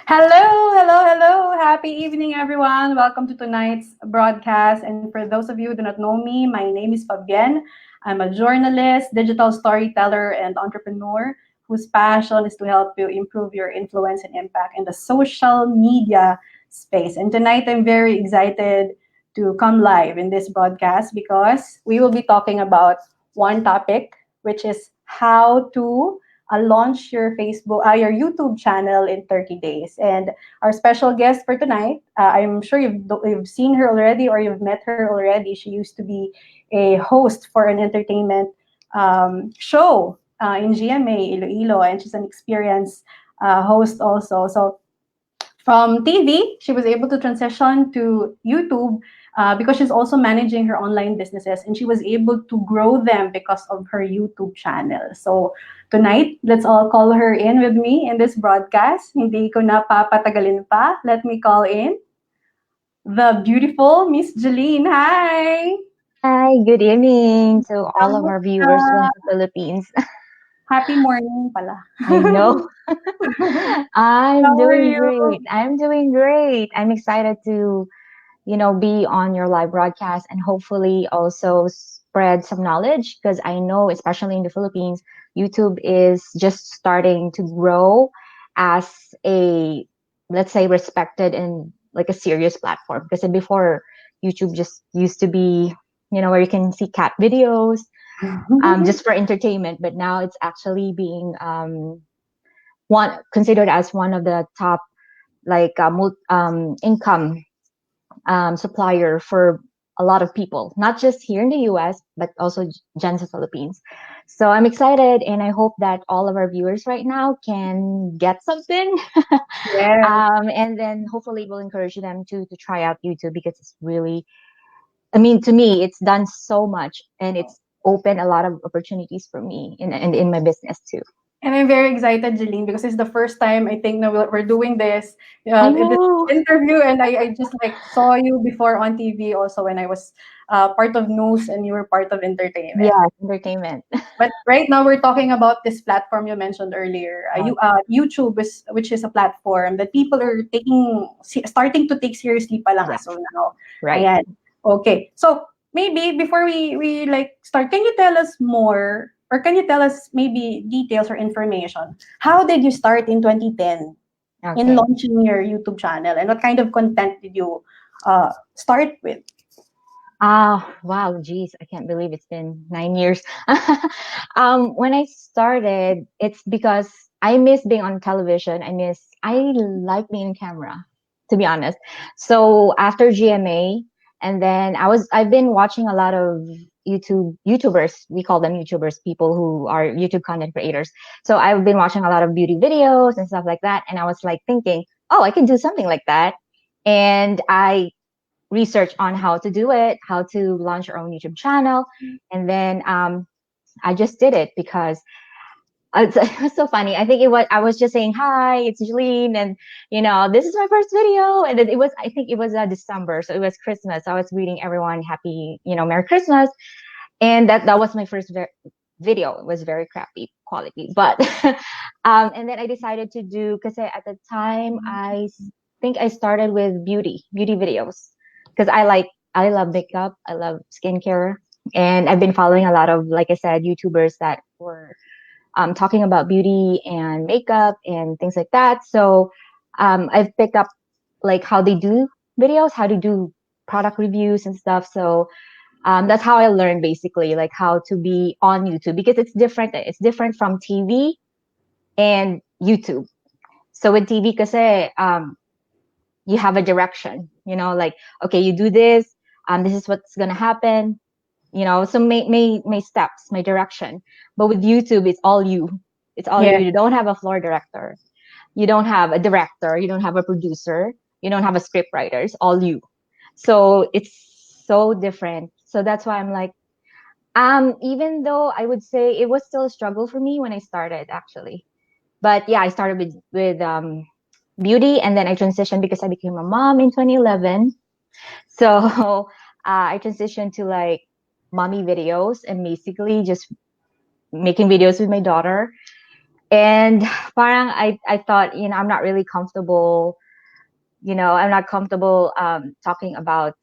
Hello. Happy evening, everyone. Welcome to tonight's broadcast. And for those of you who do not know me, my name is Fabienne. I'm a journalist, digital storyteller, and entrepreneur whose passion is to help you improve your influence and impact in the social media space. And tonight, I'm very excited to come live in this broadcast because we will be talking about one topic, which is how to launch your YouTube channel in 30 days. And our special guest for tonight, I'm sure you've seen her already or you've met her already. She used to be a host for an entertainment show in GMA Iloilo, and she's an experienced host also. So from TV, she was able to transition to YouTube because she's also managing her online businesses, and she was able to grow them because of her YouTube channel. So tonight, let's all call her in with me in this broadcast. Hindi ko na papatagalin pa. Let me call in the beautiful Miss Geline. Hi! Hi, good evening to all of our Kamusta? viewers from the Philippines. Happy morning pala. I know. I'm How are doing you? great. I'm doing great. I'm excited to, be on your live broadcast and hopefully also spread some knowledge because I know, especially in the Philippines, YouTube is just starting to grow as a, let's say, respected and like a serious platform. Because before, YouTube just used to be, where you can see cat videos just for entertainment, but now it's actually being one considered as one of the top like income supplier for a lot of people, not just here in the US, but also Gen Z Philippines. So I'm excited, and I hope that all of our viewers right now can get something, Yes. and then hopefully we'll encourage them to try out YouTube because it's really, I mean, to me, it's done so much, and it's opened a lot of opportunities for me in my business too. And I'm very excited, Jeline, because it's the first time I think that we're doing this I in this know. interview, and I just like saw you before on TV also when I was part of news and you were part of entertainment. Yeah, entertainment. But right now we're talking about this platform you mentioned earlier, YouTube, which is a platform that people are starting to take seriously pa lang Yeah, as of now. right. Ayan. Okay. So maybe before we like start, can you tell us more or can you tell us maybe details or information? How did you start in 2010 in Okay. launching your YouTube channel, and what kind of content did you start with? Wow, geez, I can't believe it's been 9 years. When I started, it's because I miss being on television. I like being in camera, to be honest. So after GMA, and then I've been watching a lot of YouTubers. We call them YouTubers, people who are YouTube content creators. So I've been watching a lot of beauty videos and stuff like that. And I was like thinking, oh, I can do something like that. And I research on how to do it, how to launch your own YouTube channel. And then I just did it because it was so funny. I was just saying, hi, it's Jeline. And, this is my first video. And then I think it was December. So it was Christmas. I was greeting everyone happy, Merry Christmas. And that was my first video. It was very crappy quality. But, and then I decided to do, because at the time, think I started with beauty videos because I love makeup, I love skincare, and I've been following a lot of, like I said, YouTubers that were talking about beauty and makeup and things like that. So I've picked up like how they do videos, how to do product reviews and stuff. So that's how I learned basically, like how to be on YouTube because it's different. It's different from TV and YouTube. So with TV, kasi you have a direction, like, okay, you do this, this is what's gonna happen, so may steps, my direction. But with YouTube, it's all you. It's all you. Yeah. You don't have a floor director. You don't have a director. You don't have a producer. You don't have a script writer. It's all you. So it's so different. So that's why I'm like, even though I would say it was still a struggle for me when I started actually. But yeah, I started with beauty, and then I transitioned because I became a mom in 2011. So I transitioned to like mommy videos and basically just making videos with my daughter. And parang I thought, I'm not really comfortable, I'm not comfortable talking about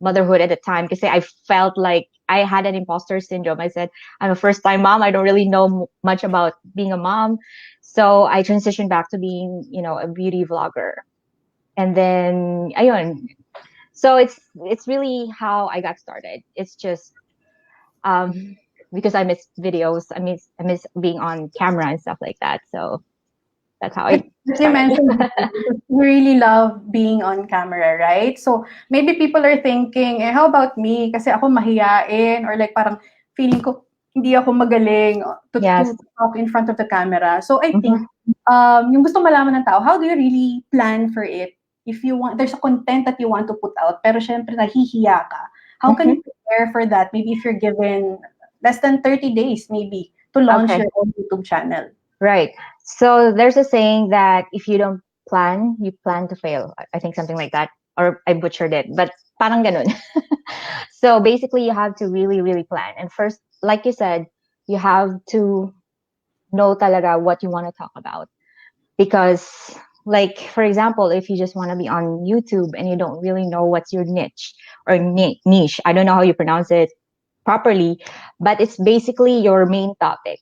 motherhood at the time because I felt like I had an imposter syndrome. I said, I'm a first time mom. I don't really know much about being a mom. So I transitioned back to being, a beauty vlogger. And then, ayun. So it's really how I got started. It's just because I miss videos. I miss being on camera and stuff like that. So that's how I As you started. mentioned, because you really love being on camera, right? So maybe people are thinking, how about me? Kasi ako mahiyain or like parang feeling ko hindi ako magaling to Yes. talk in front of the camera. So I Mm-hmm. think yung gusto malaman ng tao, how do you really plan for it? If you want, there's a content that you want to put out, pero syempre nahihiya ka. How can Mm-hmm. you prepare for that? Maybe if you're given less than 30 days, maybe, to launch Okay. your own YouTube channel. Right. So there's a saying that if you don't plan, you plan to fail. I think something like that. Or I butchered it, but parang ganun. So basically you have to really, really plan. And first, like you said, you have to know talaga what you want to talk about. Because like, for example, if you just want to be on YouTube and you don't really know what's your niche or niche, I don't know how you pronounce it properly, but it's basically your main topic.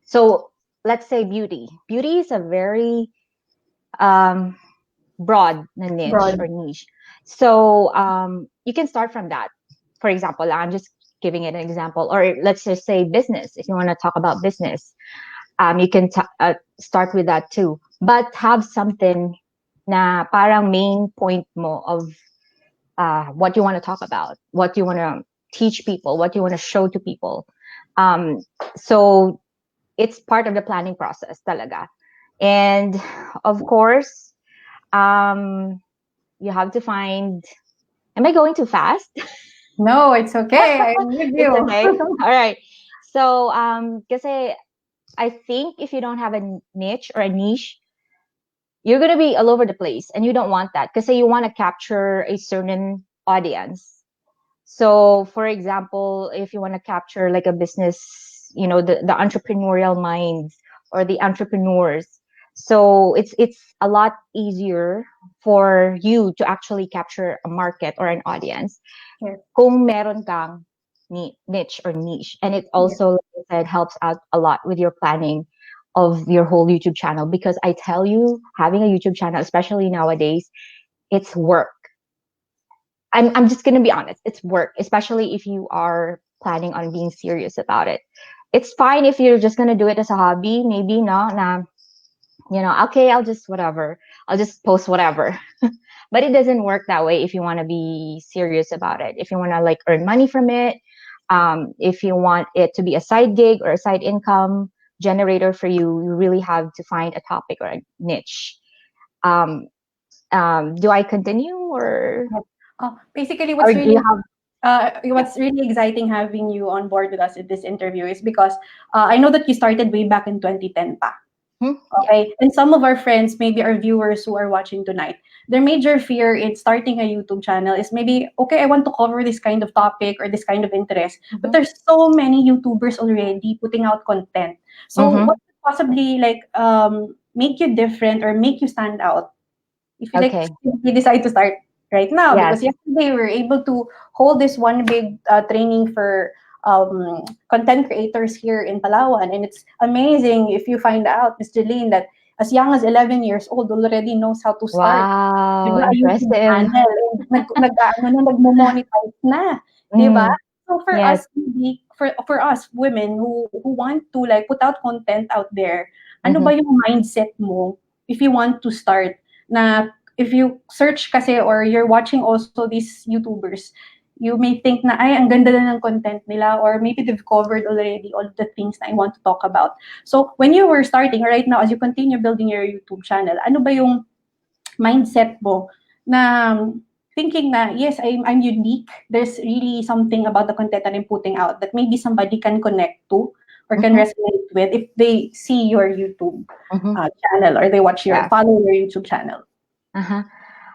So let's say beauty. Beauty is a very um, broad na niche Broad. or niche. So you can start from that. For example, I'm just giving it an example, or let's just say business. If you want to talk about business, you can start with that too. But have something na parang main point mo of what you want to talk about, what you want to teach people, what you want to show to people. Um, so it's part of the planning process talaga. And of course, um, you have to find, am I going too fast? No, it's okay. I'm with It's you. okay. All right. So, kasi I think if you don't have a niche or a niche, you're going to be all over the place and you don't want that because you want to capture a certain audience. So, for example, if you want to capture like a business, the entrepreneurial minds or the entrepreneurs, so it's a lot easier for you to actually capture a market or an audience Yes. kung meron kang niche or niche. And it Yes. also, like I said, helps out a lot with your planning of your whole YouTube channel because I tell you, having a YouTube channel, especially nowadays, it's work. I'm just gonna be honest. It's work, especially if you are planning on being serious about it. It's fine if you're just gonna do it as a hobby, maybe no, nah, okay, I'll just whatever. I'll just post whatever. But it doesn't work that way if you want to be serious about it. If you want to like earn money from it, if you want it to be a side gig or a side income generator for you, you really have to find a topic or a niche. Um, do I continue Basically, or do you have? Yeah. what's really exciting having you on board with us in this interview is because I know that you started way back in 2010 pa. Yeah. Okay, and some of our friends, maybe our viewers who are watching tonight, their major fear in starting a YouTube channel is maybe, okay, I want to cover this kind of topic or this kind of interest, but Mm-hmm. there's so many YouTubers already putting out content. So Mm-hmm. what could possibly like make you different or make you stand out if you like Okay. simply decide to start right now? Yes. Because yesterday we were able to hold this one big training for content creators here in Palawan, and it's amazing if you find out, Miss Geline, that as young as 11 years old already knows how to start, di Wow. ba, a YouTube Impressive. channel, and nagmo-monetize na, di ba? Mm, So for yes. us, maybe, for us women who want to like put out content out there, ano Mm-hmm. ba yung mindset mo if you want to start, na if you search kasi or you're watching also these YouTubers, you may think na, ay, ang ganda na ng content nila, or maybe they've covered already all of the things na I want to talk about. So, when you were starting, right now, as you continue building your YouTube channel, ano ba yung mindset mo na thinking na, yes, I'm unique. There's really something about the content that I'm putting out that maybe somebody can connect to or can Mm-hmm. resonate with if they see your YouTube Mm-hmm. channel or they Yes. follow your YouTube channel. Uh-huh.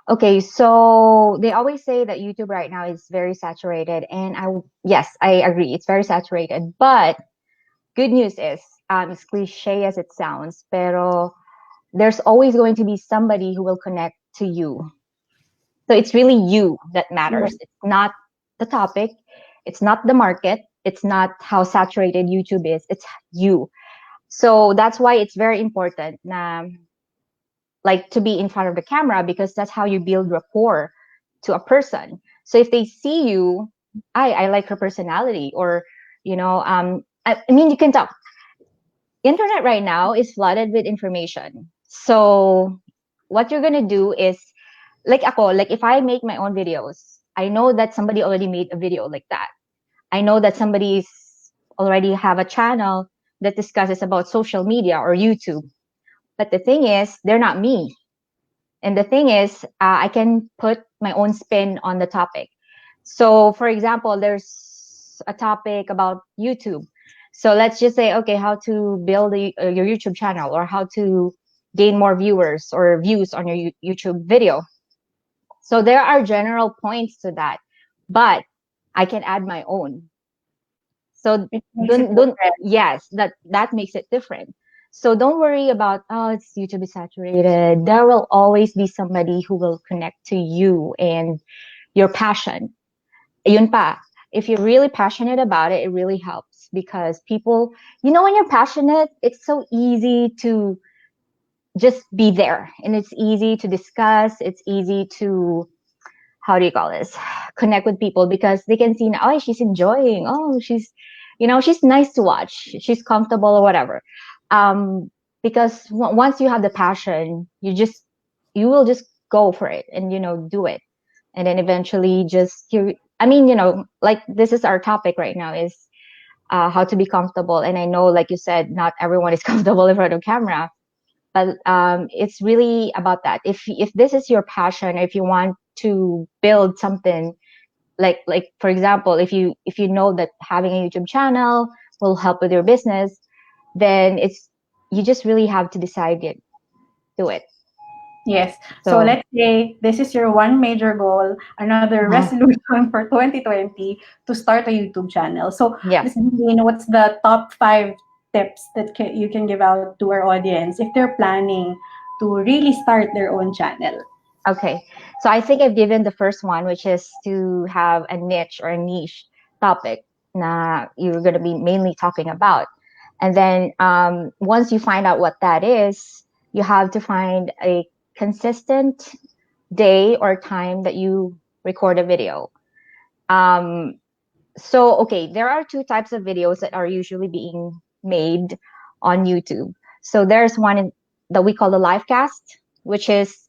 Okay, so they always say that YouTube right now is very saturated, and yes, I agree, it's very saturated. But good news is as cliche as it sounds, pero there's always going to be somebody who will connect to you. So it's really you that Yeah. matters. It's not the topic. It's not the market. It's not how saturated YouTube is. It's you. So that's why it's very important na, like, to be in front of the camera, because that's how you build rapport to a person. So if they see you, I like her personality, or I mean, you can tell internet right now is flooded with information. So what you're gonna do is, like ako, like if I make my own videos, I know that somebody already made a video like that. I know that somebody's already have a channel that discusses about social media or YouTube. But the thing is, they're not me. And the thing is, I can put my own spin on the topic. So, for example, there's a topic about YouTube. So let's just say, okay, how to build your YouTube channel, or how to gain more viewers or views on your YouTube video. So there are general points to that, but I can add my own. So It makes it don't different. yes, that makes it different. So don't worry about, oh, it's YouTube is saturated. There will always be somebody who will connect to you and your passion. Yun pa. If you're really passionate about it, it really helps, because people, when you're passionate, it's so easy to just be there, and it's easy to discuss. It's easy to, how do you call this, connect with people, because they can see, oh, she's enjoying, oh, she's nice to watch, she's comfortable, or whatever. Because once you have the passion, you will just go for it, and do it. And then eventually, I mean, like, this is our topic right now, is how to be comfortable. And I know, like you said, not everyone is comfortable in front of camera, but it's really about that. If this is your passion, if you want to build something, like for example, if you know that having a YouTube channel will help with your business, then you just really have to decide it, do it. Yes. So So let's say this is your one major goal, another uh resolution for 2020 to start a YouTube channel. So, yeah. Ms. Dean, what's the top five tips that you can give out to our audience if they're planning to really start their own channel? Okay. So I think I've given the first one, which is to have a niche or a niche topic na you're going to be mainly talking about. And then once you find out what that is, you have to find a consistent day or time that you record a video. Um, so, okay, there are two types of videos that are usually being made on YouTube. So there's one that we call the live cast, which is,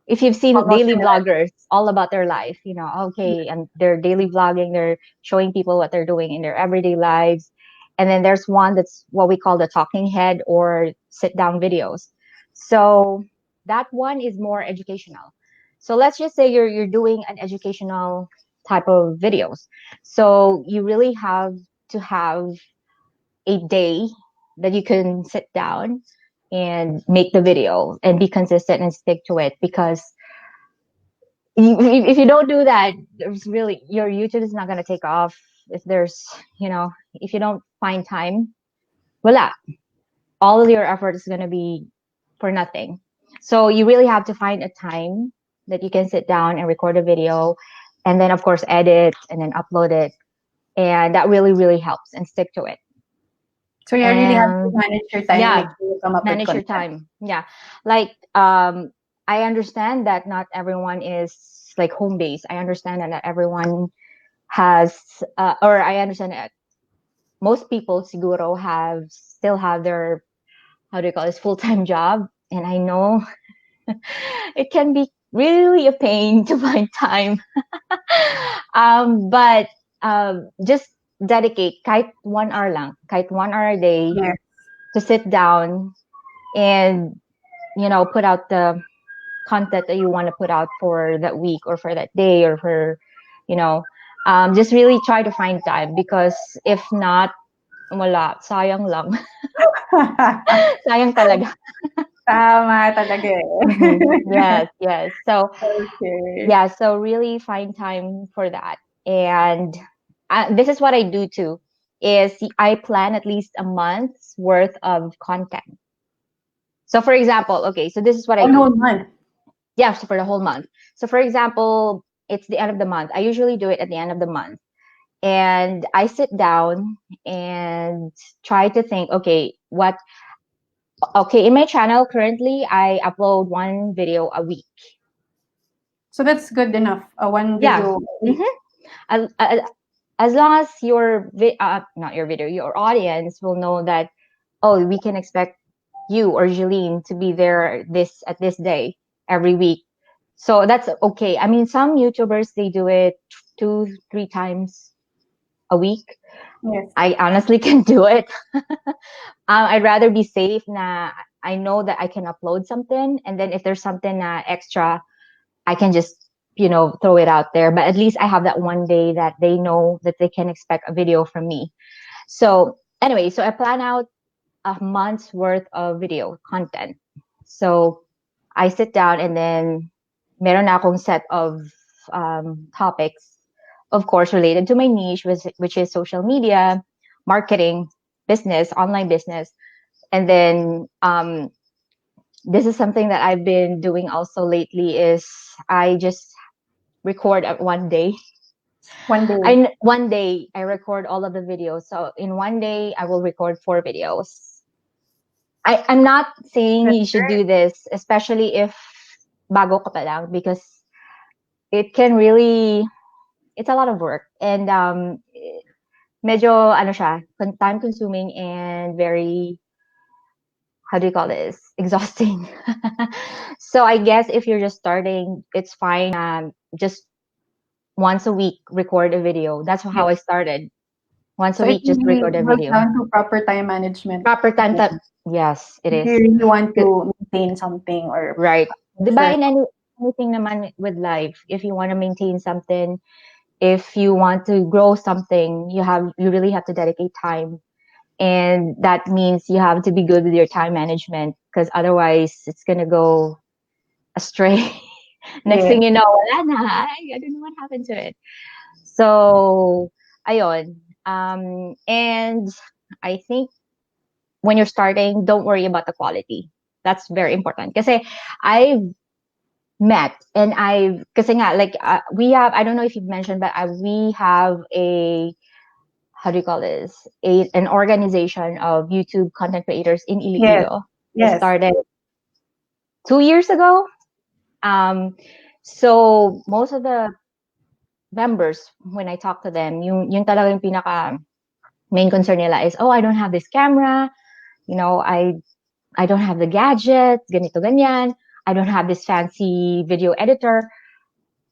if you've seen Almost daily similar. vloggers, all about their life, okay, and they're daily vlogging, they're showing people what they're doing in their everyday lives. And then there's one that's what we call the talking head or sit down videos. So that one is more educational. So let's just say you're doing an educational type of videos. So you really have to have a day that you can sit down and make the video and be consistent and stick to it, because if you don't do that, there's really, your YouTube is not going to take off. If there's, if you don't find time, voila, all of your effort is going to be for nothing. So you really have to find a time that you can sit down and record a video, and then of course edit and then upload it, and that really, really helps, and stick to it. So you really have to And manage your time, make yeah, sure you come up with manage your content. time. Yeah, like I understand that not everyone is like home based. I understand that not everyone has or I understand that most people siguro still have their, how do you call this, full-time job. And I know it can be really a pain to find time. But just dedicate kahit 1 hour lang, kahit 1 hour a day, Yes. to sit down and put out the content that you want to put out for that week or for that day, or for you know just really try to find time, because if not, wala, sayang lang. Sayang talaga. Tama talaga eh. Yes, yes. So Okay. yeah, so really find time for that. And this is what I do too. is I plan at least a month's worth of content. So for example, okay, so this is what I One do. whole month. Yeah, so for the whole month. So for example, it's the end of the month. I usually do it at the end of the month. And I sit down and try to think, okay, in my channel currently, I upload one video a week. So that's good enough. One Yeah. video a week. Mm-hmm. As long as not your video, your audience will know that, oh, we can expect you or Geline to be there at this day every week. So that's okay. I mean, some YouTubers, they do it 2, 3 times a week. Yes. I honestly can do it. I'd rather be safe na I know that I can upload something, and then if there's something extra, I can just throw it out there. But at least I have that one day that they know that they can expect a video from me. So anyway, so I plan out a month's worth of video content. So I sit down and then meron na akong set of topics, of course, related to my niche, which is social media, marketing, business, online business. And then this is something that I've been doing also lately is I just record at one day. One day. One day I record all of the videos. So in one day I will record 4 videos. I'm not saying That's you should great. do this, especially if bago ka pa lang, because it can really, it's a lot of work. And medyo, ano siya, time consuming and very, how do you call this? Exhausting. So I guess if you're just starting, it's fine. Just once a week, record a video. That's how Yes. I started. Once a So it week, just really record a boils video. down to proper time management. Proper time. Yes, it If is. you really want Good. to maintain something or Right. Diba sure. in anything naman with life, if you want to maintain something, if you want to grow something, you really have to dedicate time. And that means you have to be good with your time management, because otherwise it's gonna go astray. Next Yes. thing you know, wala na. I don't know what happened to it. So, ayon. And I think when you're starting, don't worry about the quality. That's very important. Kasi I've met and kasi nga, like, we have, I don't know if you've mentioned, but we have how do you call this? An organization of YouTube content creators in Yes. Iloilo. I Yes. started 2 years ago. Um, so most of the members, when I talk to them, yung talaga yung pinaka main concern nila is, oh, I don't have this camera, I don't have the gadgets, ganito ganyan. I don't have this fancy video editor.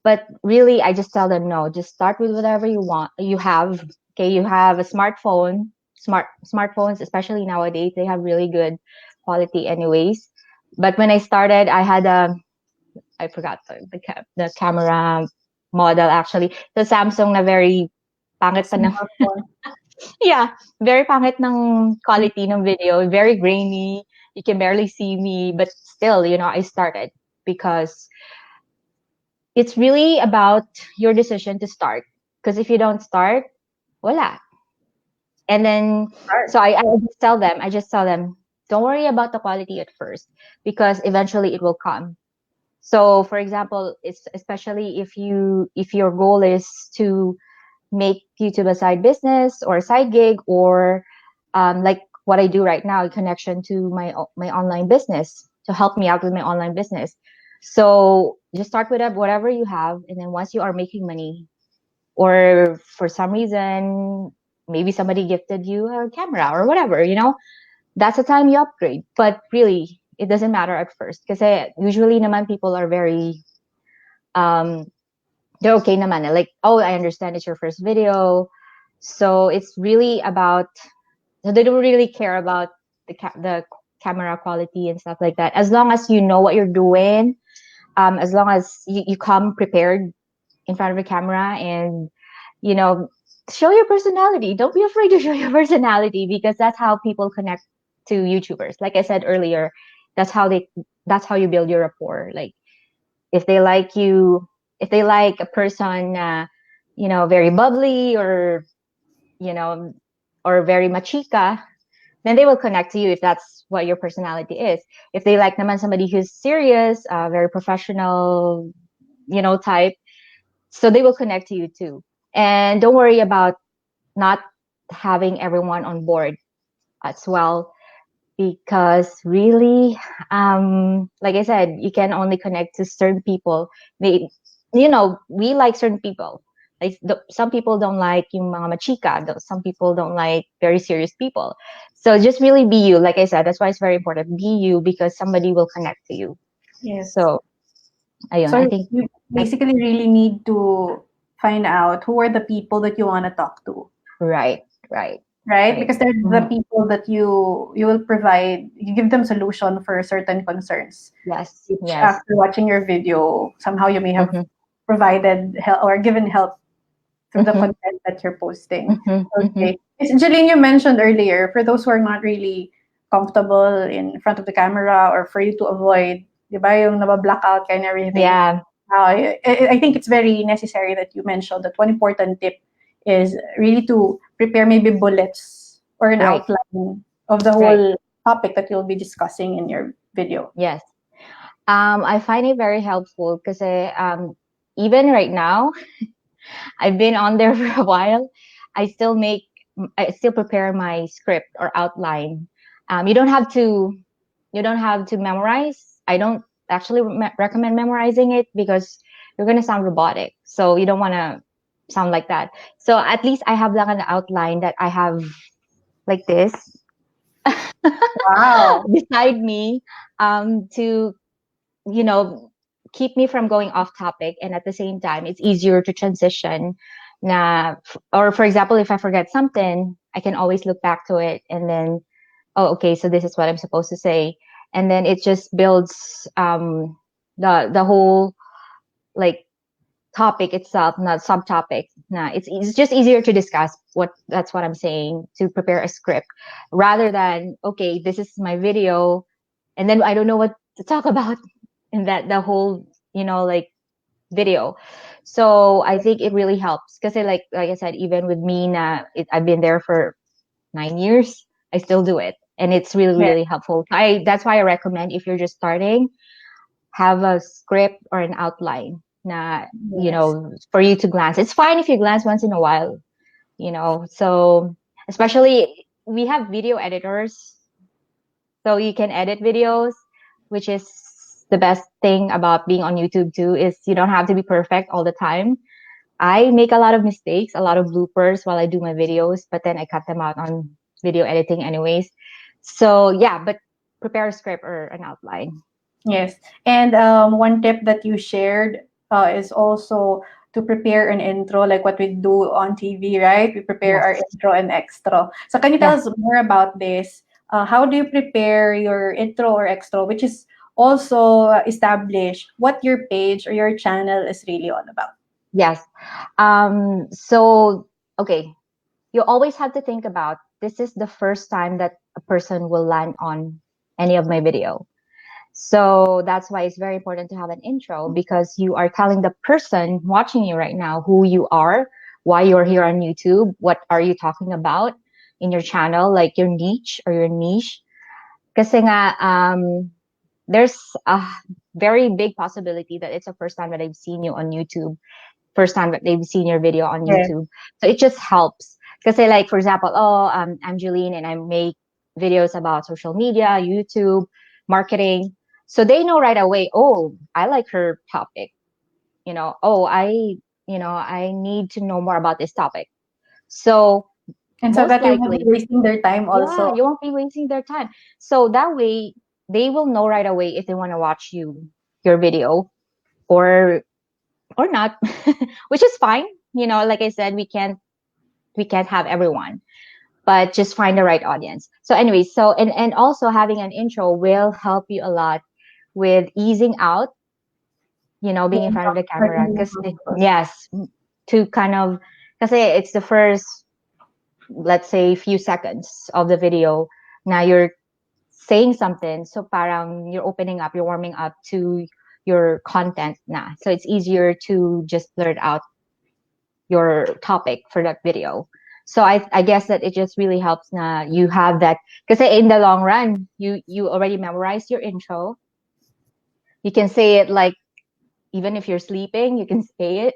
But really, I just tell them, no, just start with whatever you have. Okay, you have a smartphone, smartphones, especially nowadays, they have really good quality anyways. But when I started, I forgot the camera model actually. The Samsung na very pangit pa ng, Small phone. yeah, very pangit ng quality ng video, very grainy. You can barely see me, but still, I started because it's really about your decision to start. Because if you don't start, voila. And then, Start. so I just tell them, don't worry about the quality at first, because eventually it will come. So, for example, it's especially if your goal is to make YouTube a side business or a side gig, or like what I do right now, a connection to my online business to help me out with my online business. So just start with whatever you have, and then once you are making money, or for some reason maybe somebody gifted you a camera or whatever, that's the time you upgrade. But really, it doesn't matter at first, because usually naman people are very um they're okay naman. Like, oh, I understand it's your first video. So it's really about, so they don't really care about the camera quality and stuff like that. As long as you know what you're doing, as long as you come prepared in front of a camera, and, you know, show your personality. Don't be afraid to show your personality, because that's how people connect to YouTubers. Like I said earlier, that's how you build your rapport. Like, if they like you, if they like a person, very bubbly, or, you know, or very machika, then they will connect to you if that's what your personality is. If they like naman somebody who's serious, very professional, type, so they will connect to you too. And don't worry about not having everyone on board as well, because really, like I said, you can only connect to certain people. They, we like certain people. Like some people don't like yung mga machika. Some people don't like very serious people. So just really be you. Like I said, that's why it's very important. Be you, because somebody will connect to you. Yes. So, ayun, I So think, you I, basically really need to find out who are the people that you want to talk to, right, right, right? right. Because they're the Mhm. people that you will provide, you give them solution for certain concerns, Yes, which yes. after watching your video, somehow you may have Mm-hmm, provided help or given help through the mm-hmm, content that you're posting. mm-hmm, mm-hmm. Okay. Miss Jeline, you mentioned earlier, for those who are not really comfortable in front of the camera or for you to avoid, di ba, yung nabablock and everything. Yeah, I think it's very necessary that you mentioned that one important tip is really to prepare maybe bullets or an right, outline of the right. whole topic that you'll be discussing in your video. Yes. I find it very helpful because even right now, I've been on there for a while. I still make, I still prepare my script or outline. You don't have to, memorize. I don't actually recommend memorizing it because you're gonna sound robotic. So you don't want to sound like that. So at least I have like an outline that I have like this Wow. beside me, to you know keep me from going off topic, and at the same time it's easier to transition or for example, if I forget something, I can always look back to it and then, oh, okay, so this is what I'm supposed to say. And then it just builds the whole, like, topic itself, not subtopic. Nah, it's just easier to discuss what that's what I'm saying, to prepare a script, rather than, okay, this is my video, and then I don't know what to talk about in that the whole, like, video. So I think it really helps because, like I said, even with me, I've been there for 9 years. I still do it, and it's really Yes. really helpful. That's why I recommend, if you're just starting, have a script or an outline na, Yes. for you to glance. It's fine if you glance once in a while, so especially we have video editors, so you can edit videos, which is the best thing about being on YouTube too, is you don't have to be perfect all the time. I make a lot of mistakes, a lot of bloopers while I do my videos, but then I cut them out on video editing anyways. So yeah, but prepare a script or an outline. Yes. And one tip that you shared is also to prepare an intro, like what we do on TV, right? We prepare our Yes. intro and extra. So can you tell Yes. us more about this? How do you prepare your intro or extra, which is also establish what your page or your channel is really all about? Yes. So, okay, you always have to think about, this is the first time that a person will land on any of my video. So that's why it's very important to have an intro, because you are telling the person watching you right now who you are, why you're here on YouTube, what are you talking about in your channel, like your niche or your niche. Kasi nga, there's a very big possibility that it's the first time that I've seen you on YouTube, first time that they've seen your video on Yes. YouTube. So it just helps. Because, like, for example, oh, I'm Geline and I make videos about social media, YouTube, marketing. So they know right away, oh, I like her topic. Oh, I need to know more about this topic. So And so most that you won't be likely, wasting their time yeah, also. you won't be wasting their time. So that way, they will know right away if they want to watch your video, or not, which is fine. Like I said, we can't have everyone, but just find the right audience. So anyway, and also having an intro will help you a lot with easing out, being in front of the camera. Because, yes, to kind of, because it's the first, let's say, few seconds of the video. Now you're saying something, so parang you're opening up, you're warming up to your content na. So it's easier to just blurt out your topic for that video. So I guess that it just really helps na you have that, because in the long run, you already memorize your intro. You can say it like, even if you're sleeping, you can say it.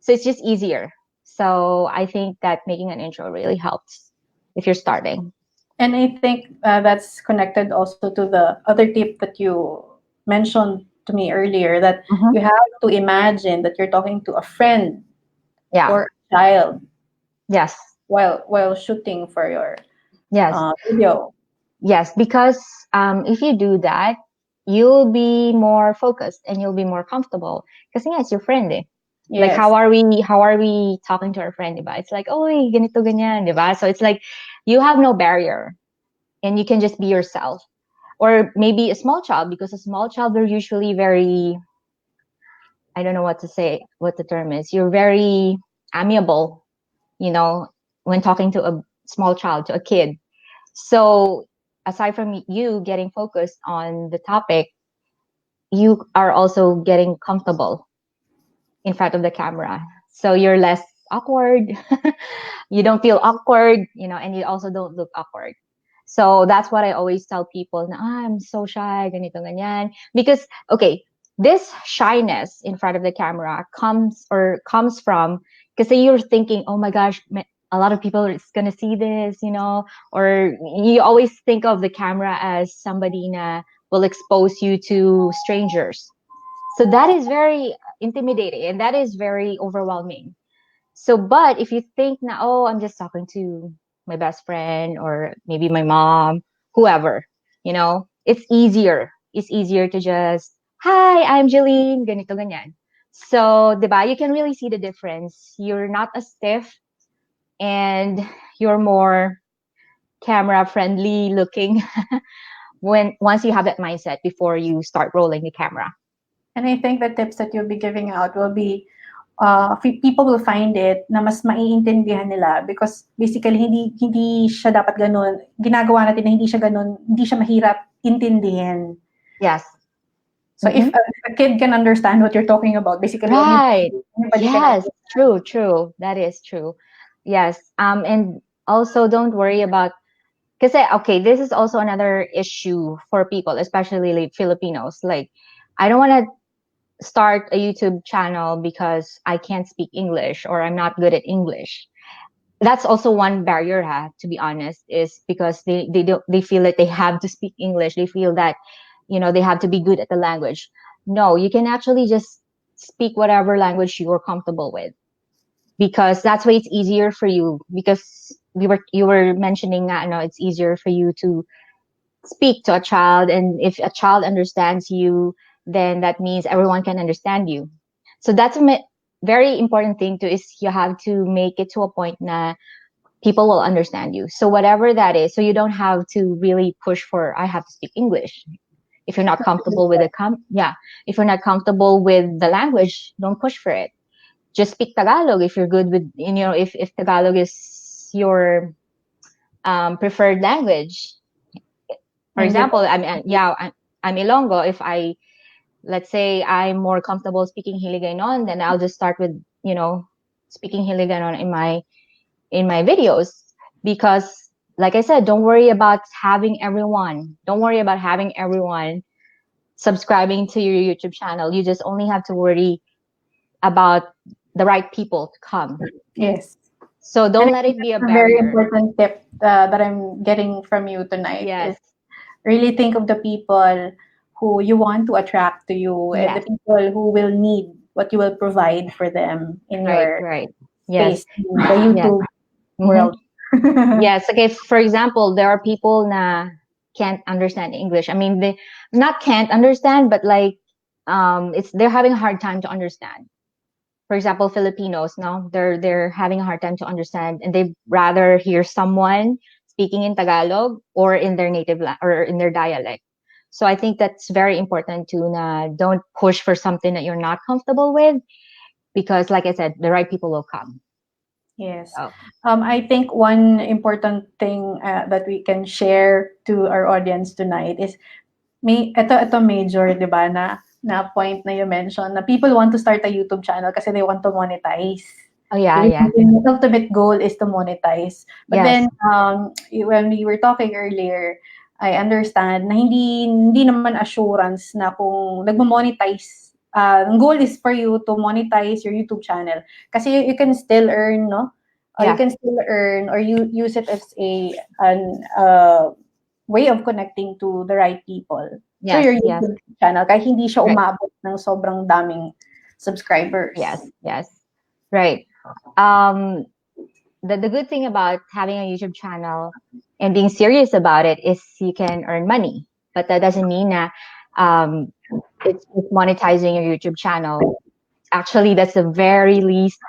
So it's just easier. So I think that making an intro really helps if you're starting. And I think that's connected also to the other tip that you mentioned to me earlier, that Hmm. you have to imagine that you're talking to a friend Yeah. or a child Yes. while shooting for your Yes. video. Yes. Because if you do that, you'll be more focused and you'll be more comfortable. Because yeah, it's your friend. Eh. Like Yes. how are we talking to our friend, diba? It's like, oh, ganito ganyan, diba? So it's like you have no barrier and you can just be yourself. Or maybe a small child, because a small child, they're usually very, I don't know what to say, what the term is. You're very amiable, you know, when talking to a small child, to a kid. So aside from you getting focused on the topic, you are also getting comfortable in front of the camera. So you're less awkward. You don't feel awkward, and you also don't look awkward. So that's what I always tell people. Na, I'm so shy, ganito, ganyan. Because, okay, this shyness in front of the camera comes from, because you're thinking, oh my gosh, a lot of people is going to see this, or you always think of the camera as somebody na will expose you to strangers. So that is very intimidating and that is very overwhelming. So, but if you think na, oh, I'm just talking to my best friend or maybe my mom, whoever, it's easier. It's easier to just, hi, I'm Geline, ganito, ganyan. So, diba, you can really see the difference. You're not as stiff and you're more camera friendly looking once you have that mindset before you start rolling the camera. And I think the tips that you'll be giving out will be, people will find it na mas maiintindihan nila, because basically hindi siya dapat ganun. Ginagawa natin na hindi siya ganun, hindi siya mahirap intindihin. Yes. So if a kid can understand what you're talking about, basically Right. anybody can Yes. understand. True. That is true. Yes. And also don't worry about, because okay, this is also another issue for people, especially like Filipinos. Like, I don't want to start a YouTube channel because I can't speak English or I'm not good at English. That's also one barrier, to be honest, is because they feel like they have to speak English. They feel that, they have to be good at the language. No, you can actually just speak whatever language you're comfortable with, because that's why it's easier for you, because you were mentioning that, it's easier for you to speak to a child, and if a child understands you, then that means everyone can understand you. So that's a very important thing too, is you have to make it to a point na people will understand you. So whatever that is, so you don't have to really push for, I have to speak English. If you're not comfortable with if you're not comfortable with the language, don't push for it. Just speak Tagalog if you're good with, if Tagalog is your preferred language. For And example, I'm Ilonggo. If let's say I'm more comfortable speaking Hiligaynon, then I'll just start with, speaking Hiligaynon in my videos, because like I said, don't worry about having everyone subscribing to your YouTube channel. You just only have to worry about the right people to come. yes. So And don't I let think it be a that's a very barrier. important tip that I'm getting from you tonight, is Yes. really think of the people who you want to attract to you, and the Yes. people who will need what you will provide for them in Right. your Right. Yes. space, in the Yes. YouTube Mm-hmm. world. Yes. Okay. For example, there are people na can't understand English. I mean, they not can't understand, but like, they're having a hard time to understand. For example, Filipinos, no, they're having a hard time to understand, and they rather hear someone speaking in Tagalog or in their or in their dialect. So I think that's very important too. Na don't push for something that you're not comfortable with, because, like I said, the right people will come. Yes. So, I think one important thing that we can share to our audience tonight is, ito major, 'di ba, na point na you mentioned, na people want to start a YouTube channel kasi they want to monetize. Oh yeah, Because yeah. the ultimate goal is to monetize. But Yes, then, when we were talking earlier, I understand na hindi naman assurance na kung nagmo-monetize, ang goal is for you to monetize your YouTube channel. Kasi you can still earn, no? You yeah, can still earn or you use it as an way of connecting to the right people through yes, your yes, YouTube channel kahit hindi siya right, umabot ng sobrang daming yes, subscribers. yes, right. Um, the good thing about having a YouTube channel and being serious about it is you can earn money, but that doesn't mean that um, it's just monetizing your YouTube channel. Actually, that's the very least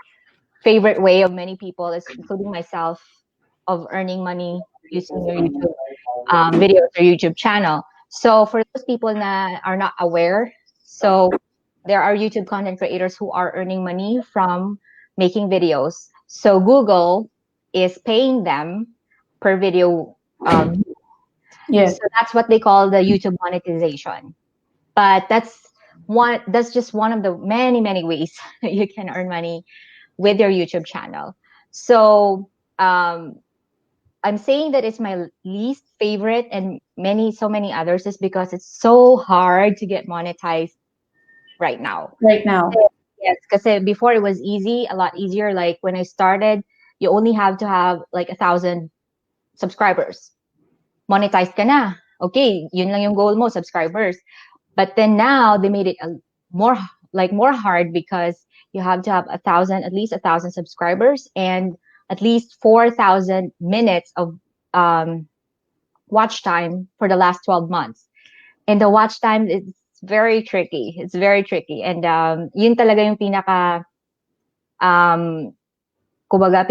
favorite way of many people, is including myself, of earning money using your YouTube videos or YouTube channel. So for those people that are not aware, so there are YouTube content creators who are earning money from making videos. So Google is paying them per video. Yes. So that's what they call the YouTube monetization. But that's just one of the many, many ways you can earn money with your YouTube channel. So um, I'm saying that it's my least favorite, and so many others, is because it's so hard to get monetized right now. Right now. Yes, because before it was easy, a lot easier. Like when I started, you only have to have like 1,000 subscribers. Monetized ka na. Okay, yun lang yung goal mo, subscribers. But then now they made it more more hard, because you have to have at least 1,000 subscribers, and at least 4,000 minutes of um, watch time for the last 12 months. And the watch time is very tricky. It's very tricky. And yun talaga yung um, kumbaga,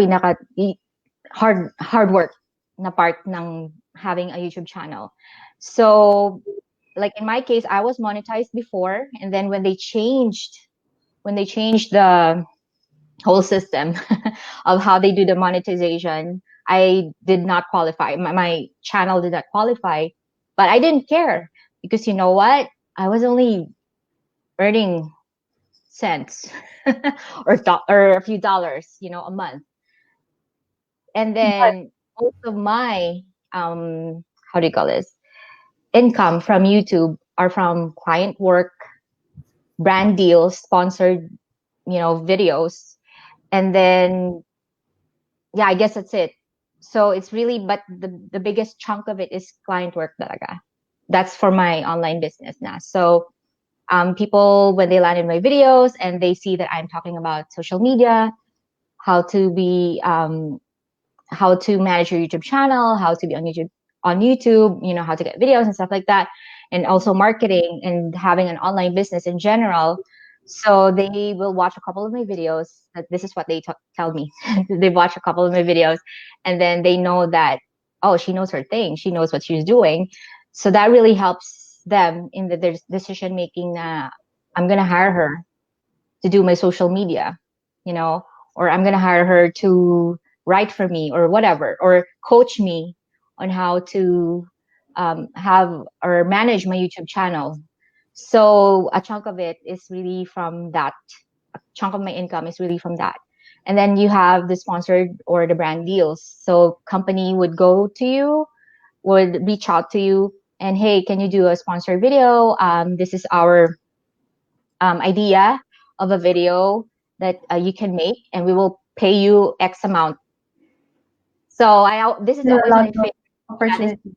hard work na part ng having a YouTube channel. So, like in my case, I was monetized before, and then when they changed the whole system of how they do the monetization, I did not qualify. My channel did not qualify, but I didn't care, because you know what? I was only earning cents or a few dollars, a month. And then most of my how do you call this, income from YouTube are from client work, brand deals, sponsored, videos. And then, yeah, I guess that's it. So it's really, but the biggest chunk of it is client work talaga. That's for my online business now. So people, when they land in my videos and they see that I'm talking about social media, how to be how to manage your YouTube channel, how to be on YouTube, how to get videos and stuff like that, and also marketing and having an online business in general. So they will watch a couple of my videos. This is what they tell me. They watch a couple of my videos, and then they know that, oh, she knows her thing. She knows what she's doing. So that really helps them in their decision making. I'm gonna hire her to do my social media, you know, or I'm gonna hire her to write for me or whatever, or coach me on how to have or manage my YouTube channel. So a chunk of it is really from that. A chunk of my income is really from that. And then you have the sponsored or the brand deals. So company would go to you, would reach out to you, and hey, can you do a sponsored video? This is our idea of a video that you can make, and we will pay you X amount. So this is There are a always lot my of favorite. Yeah, opportunities.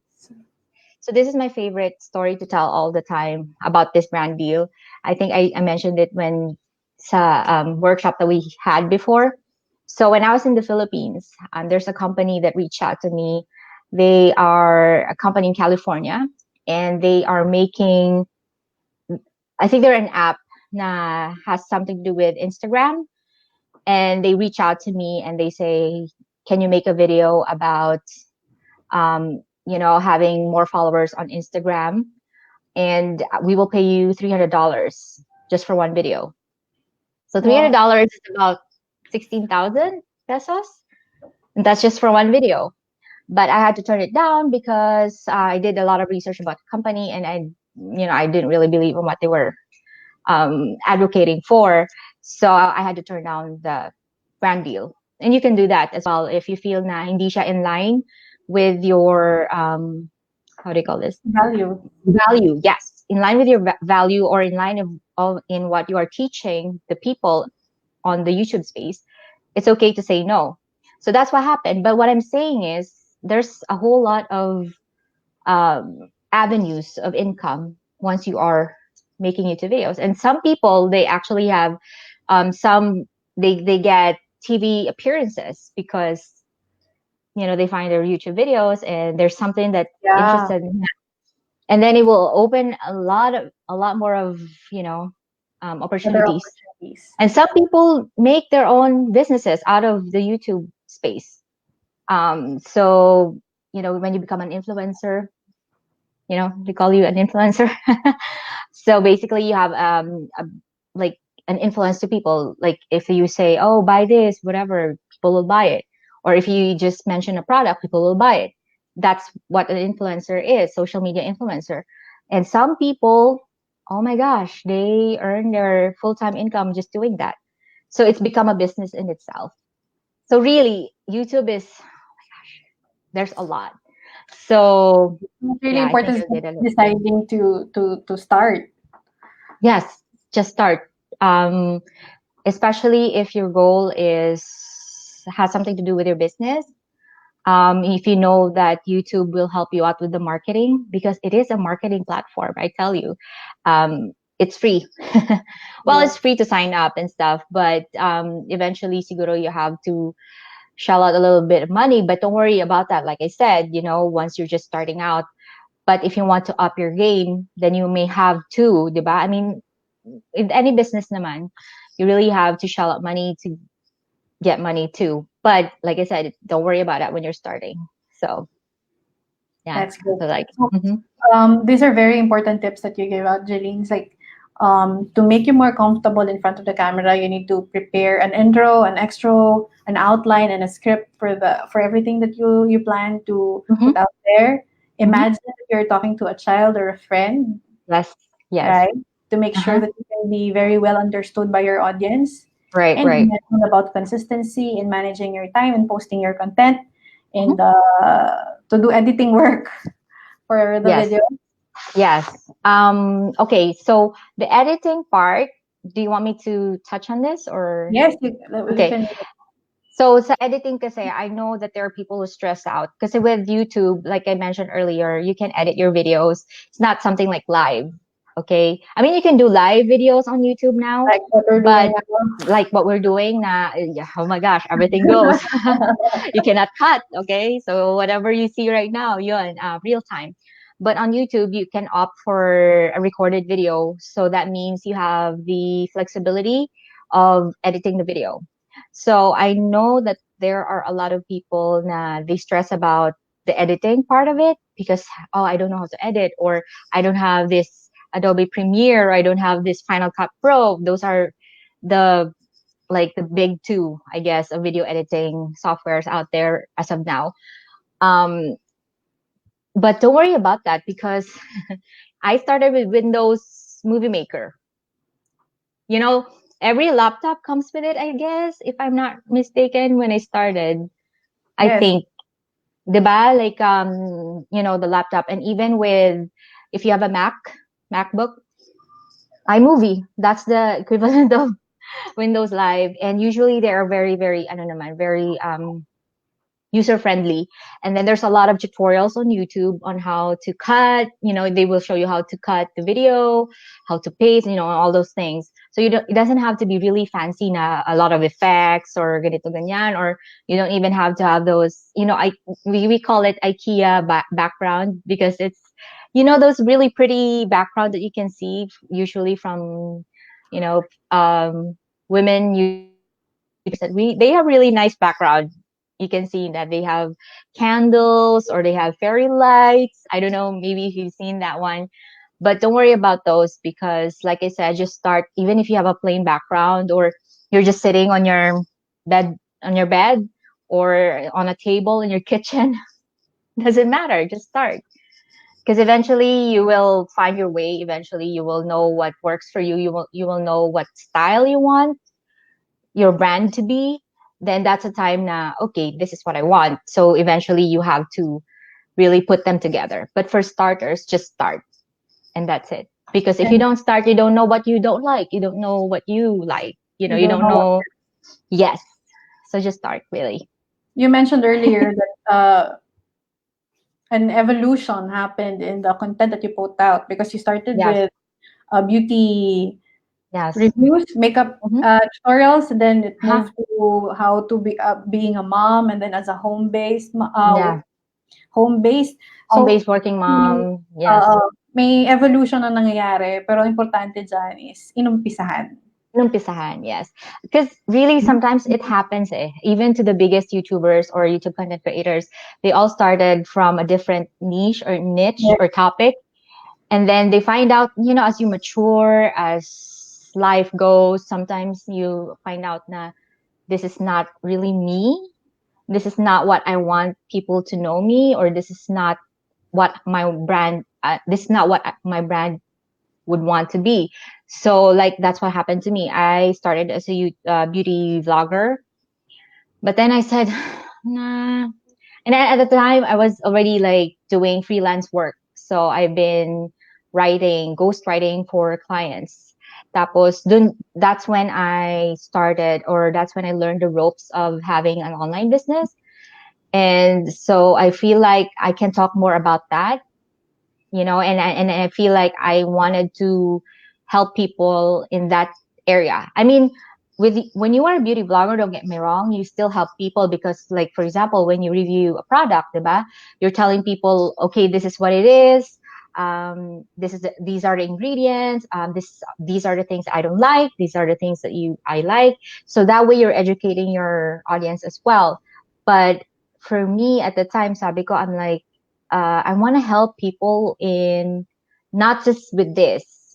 this is my favorite story to tell all the time about this brand deal. I think I mentioned it when sa workshop that we had before. So when I was in the Philippines, there's a company that reached out to me. They are a company in California, and they are making, I think they're an app na has something to do with Instagram. And they reach out to me and they say, can you make a video about, having more followers on Instagram? And we will pay you $300 just for one video. So Wow. $300 is about 16,000 pesos. And that's just for one video. But I had to turn it down because I did a lot of research about the company, and I didn't really believe in what they were advocating for. So I had to turn down brand deal. And you can do that as well if you feel na hindi siya in line with your how do you call this, Value. value. Yes, in line with your value, or in line of in what you are teaching the people on the YouTube space. It's okay to say no. So that's what happened. But what I'm saying is there's a whole lot of avenues of income once you are making YouTube videos. And some people, they actually have some, they get TV appearances because they find their YouTube videos and there's something that Yeah. interested in, and then it will open a lot more of Other opportunities. opportunities. And some people make their own businesses out of the YouTube space. So when you become an influencer, they call you an influencer. So basically you have like an influence to people. Like if you say, oh, buy this, whatever, people will buy it. Or if you just mention a product, people will buy it. That's what an influencer is, social media influencer. And some people, oh my gosh, they earn their full-time income just doing that. So it's become a business in itself. So really, YouTube is, there's a lot. So It's really yeah, I think important I did a little. deciding to start. Yes, just start. Um, Especially if your goal is has something to do with your business. If you know that YouTube will help you out with the marketing, because it is a marketing platform, I tell you, it's free. Well, Yes. it's free to sign up and stuff, but eventually, siguro you have to shell out a little bit of money. But don't worry about that. Like I said, once you're just starting out. But if you want to up your game, then you may have to, diba? I mean, in any business naman, you really have to shell out money to get money too. But like I said, don't worry about that when you're starting. So yeah, That's good. so like, So, mhm, these are very important tips that you gave out, Jeline. It's like, to make you more comfortable in front of the camera, you need to prepare an intro, an extra, an outline, and a script for everything that you plan to mhm, put out there. mhm. Imagine that you're talking to a child or a friend, Yes, yes, right? To make sure uh-huh, that you can be very well understood by your audience. right, And you right. mentioned about consistency in managing your time and posting your content, Mhm. and to do editing work for the Yes, video. yes. Okay, so the editing part, do you want me to touch on this or? Yes, you Okay. can. So sa editing kasi, I know that there are people who stress out. Kasi with YouTube, like I mentioned earlier, you can edit your videos. It's not something like live. Okay. I mean, you can do live videos on YouTube now, Like what we're doing but now. like what we're doing na, yeah, oh my gosh, everything goes. You cannot cut. Okay. So whatever you see right now, yun, real time. But on YouTube, you can opt for a recorded video. So that means you have the flexibility of editing the video. So I know that there are a lot of people na they stress about the editing part of it because, oh, I don't know how to edit, or I don't have this Adobe Premiere, or I don't have this Final Cut Pro. Those are the like the big two, I guess, of video editing softwares out there as of now. Um, but don't worry about that because I started with Windows Movie Maker. You know, every laptop comes with it, I guess, if I'm not mistaken, when I started. I Yes, think, diba? Like, the laptop. And even with, if you have a MacBook, iMovie, that's the equivalent of Windows Live. And usually they are very, very, I don't know, man, very user friendly. And then there's a lot of tutorials on YouTube on how to cut. They will show you how to cut the video, how to paste, all those things. So it doesn't have to be really fancy na a lot of effects or ganito ganyan, or you don't even have to have those, we call it IKEA background because it's, those really pretty background that you can see usually from, you know, women YouTubers that they have really nice background. You can see that they have candles or they have fairy lights. I don't know, maybe if you've seen that one, but don't worry about those because, like I said, just start. Even if you have a plain background or you're just sitting bed on your bed or on a table in your kitchen, doesn't matter. Just start because eventually you will find your way. Eventually, you will know what works for you. You will know what style you want your brand to be. then that's a time na, okay, this is what I want. So eventually you have to really put them together. But for starters, just start, and that's it. Because if you And don't start, you don't know what you don't like. You don't know what you like. You know, you you don't don't know what. know. Yes. So just start, really. You mentioned earlier that an evolution happened in the content that you put out because you started Yes. with beauty Yes. reviews, makeup Hmm. tutorials, and then it Uh-huh. moved to how to be being a mom, and then as a Yeah. home based. So Home-based working may, mom. Yes. may evolution na nangyayari, pero ang importante dyan is inumpisahan. Inumpisahan, yes. Because really, sometimes it happens, eh. Even to the biggest YouTubers or YouTube content creators, they all started from a different niche Yes, or topic. And then they find out, as you mature, as life goes, sometimes you find out na this is not really me. This is not what I want people to know me, or this is not this is not what my brand would want to be. So like that's what happened to me. I started as a beauty vlogger, but then I said, nah. And at the time, I was already like doing freelance work. So I've been writing, ghost writing for clients. That's when I started, or that's when I learned the ropes of having an online business. And so I feel like I can talk more about that, and I feel like I wanted to help people in that area. I mean, when you are a beauty blogger, don't get me wrong, you still help people because, like, for example, when you review a product, diba, you're telling people, okay, this is what it is. These are the ingredients. These are the things I don't like. These are the things that I like. So that way you're educating your audience as well. But for me at the time, sabi ko, I'm like, I want to help people in not just with this,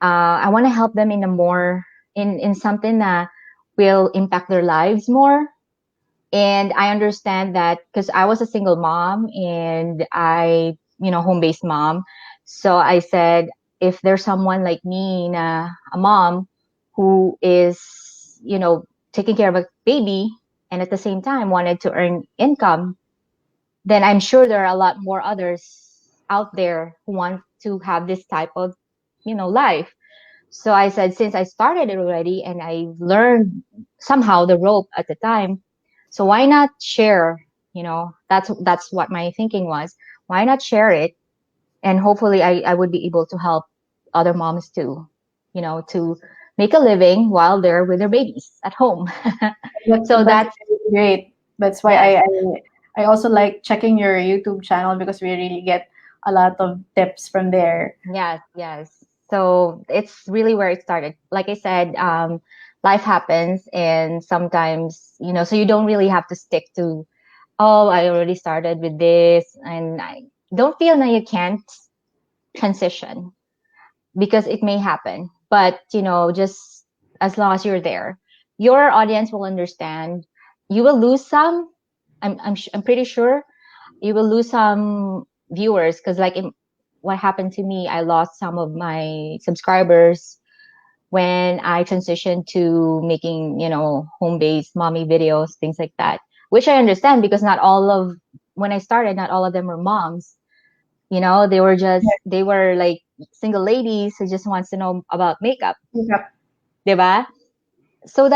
I want to help them in a more in something that will impact their lives more. And I understand that because I was a single mom and home based mom. So I said, if there's someone like me, a mom who is, taking care of a baby and at the same time wanted to earn income, then I'm sure there are a lot more others out there who want to have this type of, life. So I said, since I started it already and I learned somehow the rope at the time, so why not share? That's what my thinking was. Why not share it? And hopefully I would be able to help other moms too, to make a living while they're with their babies at home. So that's that's, really great. That's why yes. I also like checking your YouTube channel because we really get a lot of tips from there. Yes, yes. So it's really where it started. Like I said, life happens, and sometimes, so you don't really have to stick to, oh, I already started with this, and I don't feel that you can't transition because it may happen. But, just as long as you're there, your audience will understand. You will lose some. I'm pretty sure you will lose some viewers because what happened to me, I lost some of my subscribers when I transitioned to making, home-based mommy videos, things like that, which I understand because when I started, not all of them were moms. They were like single ladies who just wants to know about makeup, Yep. diba?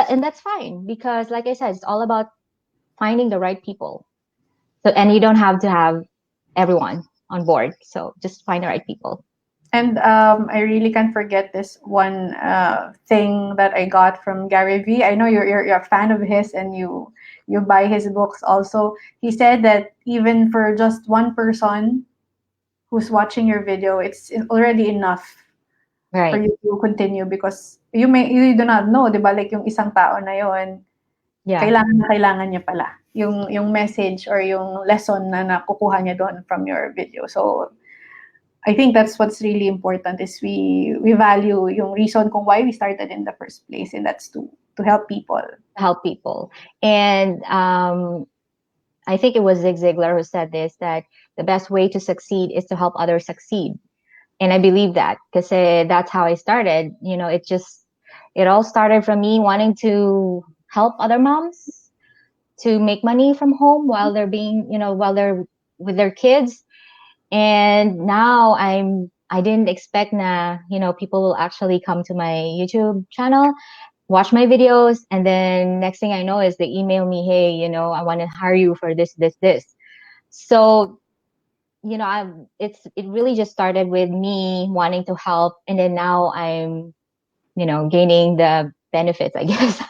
And that's fine because like I said, it's all about finding the right people. So, and you don't have to have everyone on board. So just find the right people. And I really can't forget this one thing that I got from Gary Vee. I know you're a fan of his and you buy his books also. He said that even for just one person who's watching your video, it's already enough for Right. you to continue because you do not know, 'di ba? Like yung isang tao na yon, Yeah. kailangan niya pala yung message or yung lesson na nakukuha niya doon from your video. So I think that's what's really important is we value yung reason kung why we started in the first place, and that's to help people. Help people. And I think it was Zig Ziglar who said this, that the best way to succeed is to help others succeed. And I believe that because that's how I started. It all started from me wanting to help other moms to make money from home while they're being, while they're with their kids. And now I didn't expect na, people will actually come to my YouTube channel, watch my videos, and then next thing I know is they email me, hey, I want to hire you for this. So, it really just started with me wanting to help, and then now I'm, gaining the benefits, I guess.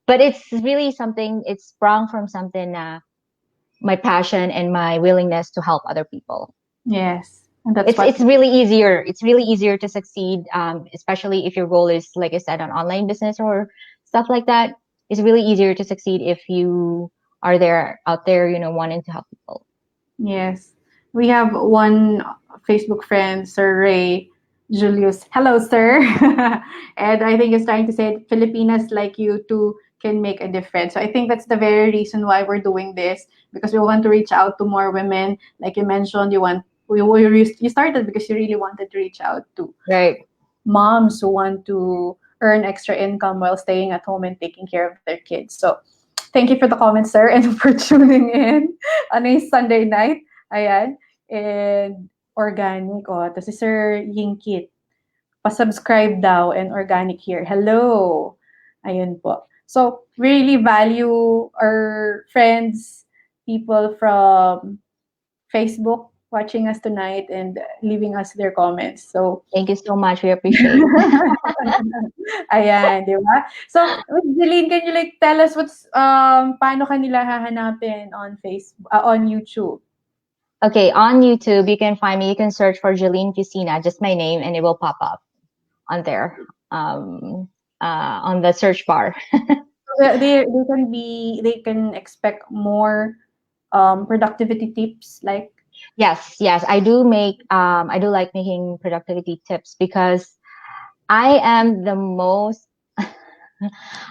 But it's really something, it's sprung from something, my passion and my willingness to help other people. Yes. And that's It's what, it's really easier. It's really easier to succeed, especially if your goal is, like I said, an online business or stuff like that. It's really easier to succeed if you are there out there, wanting to help people. yes. We have one Facebook friend, Sir Ray Julius. Hello, sir. And I think he's trying to say Filipinas like you too can make a difference. So I think that's the very reason why we're doing this, because we want to reach out to more women. Like you mentioned, you started because you really wanted to reach out to Right. moms who want to earn extra income while staying at home and taking care of their kids. So, thank you for the comments, sir, and for tuning in on a Sunday night. Ayan. And organic. Oh, ito si Sir Yingkit. Pa-subscribe daw and organic here. Hello. Ayun po. So, we really value our friends, people from Facebook watching us tonight and leaving us their comments. So, Thank you so much. We appreciate. ayan, di ba? So, Jeline, can you like tell us paano kanila hahanapin on Facebook, on YouTube? Okay, on YouTube, you can find me. You can search for Geline Fusina, just my name, and it will pop up on there, on the search bar. They can expect more productivity tips like Yes, I do like making productivity tips because I am the most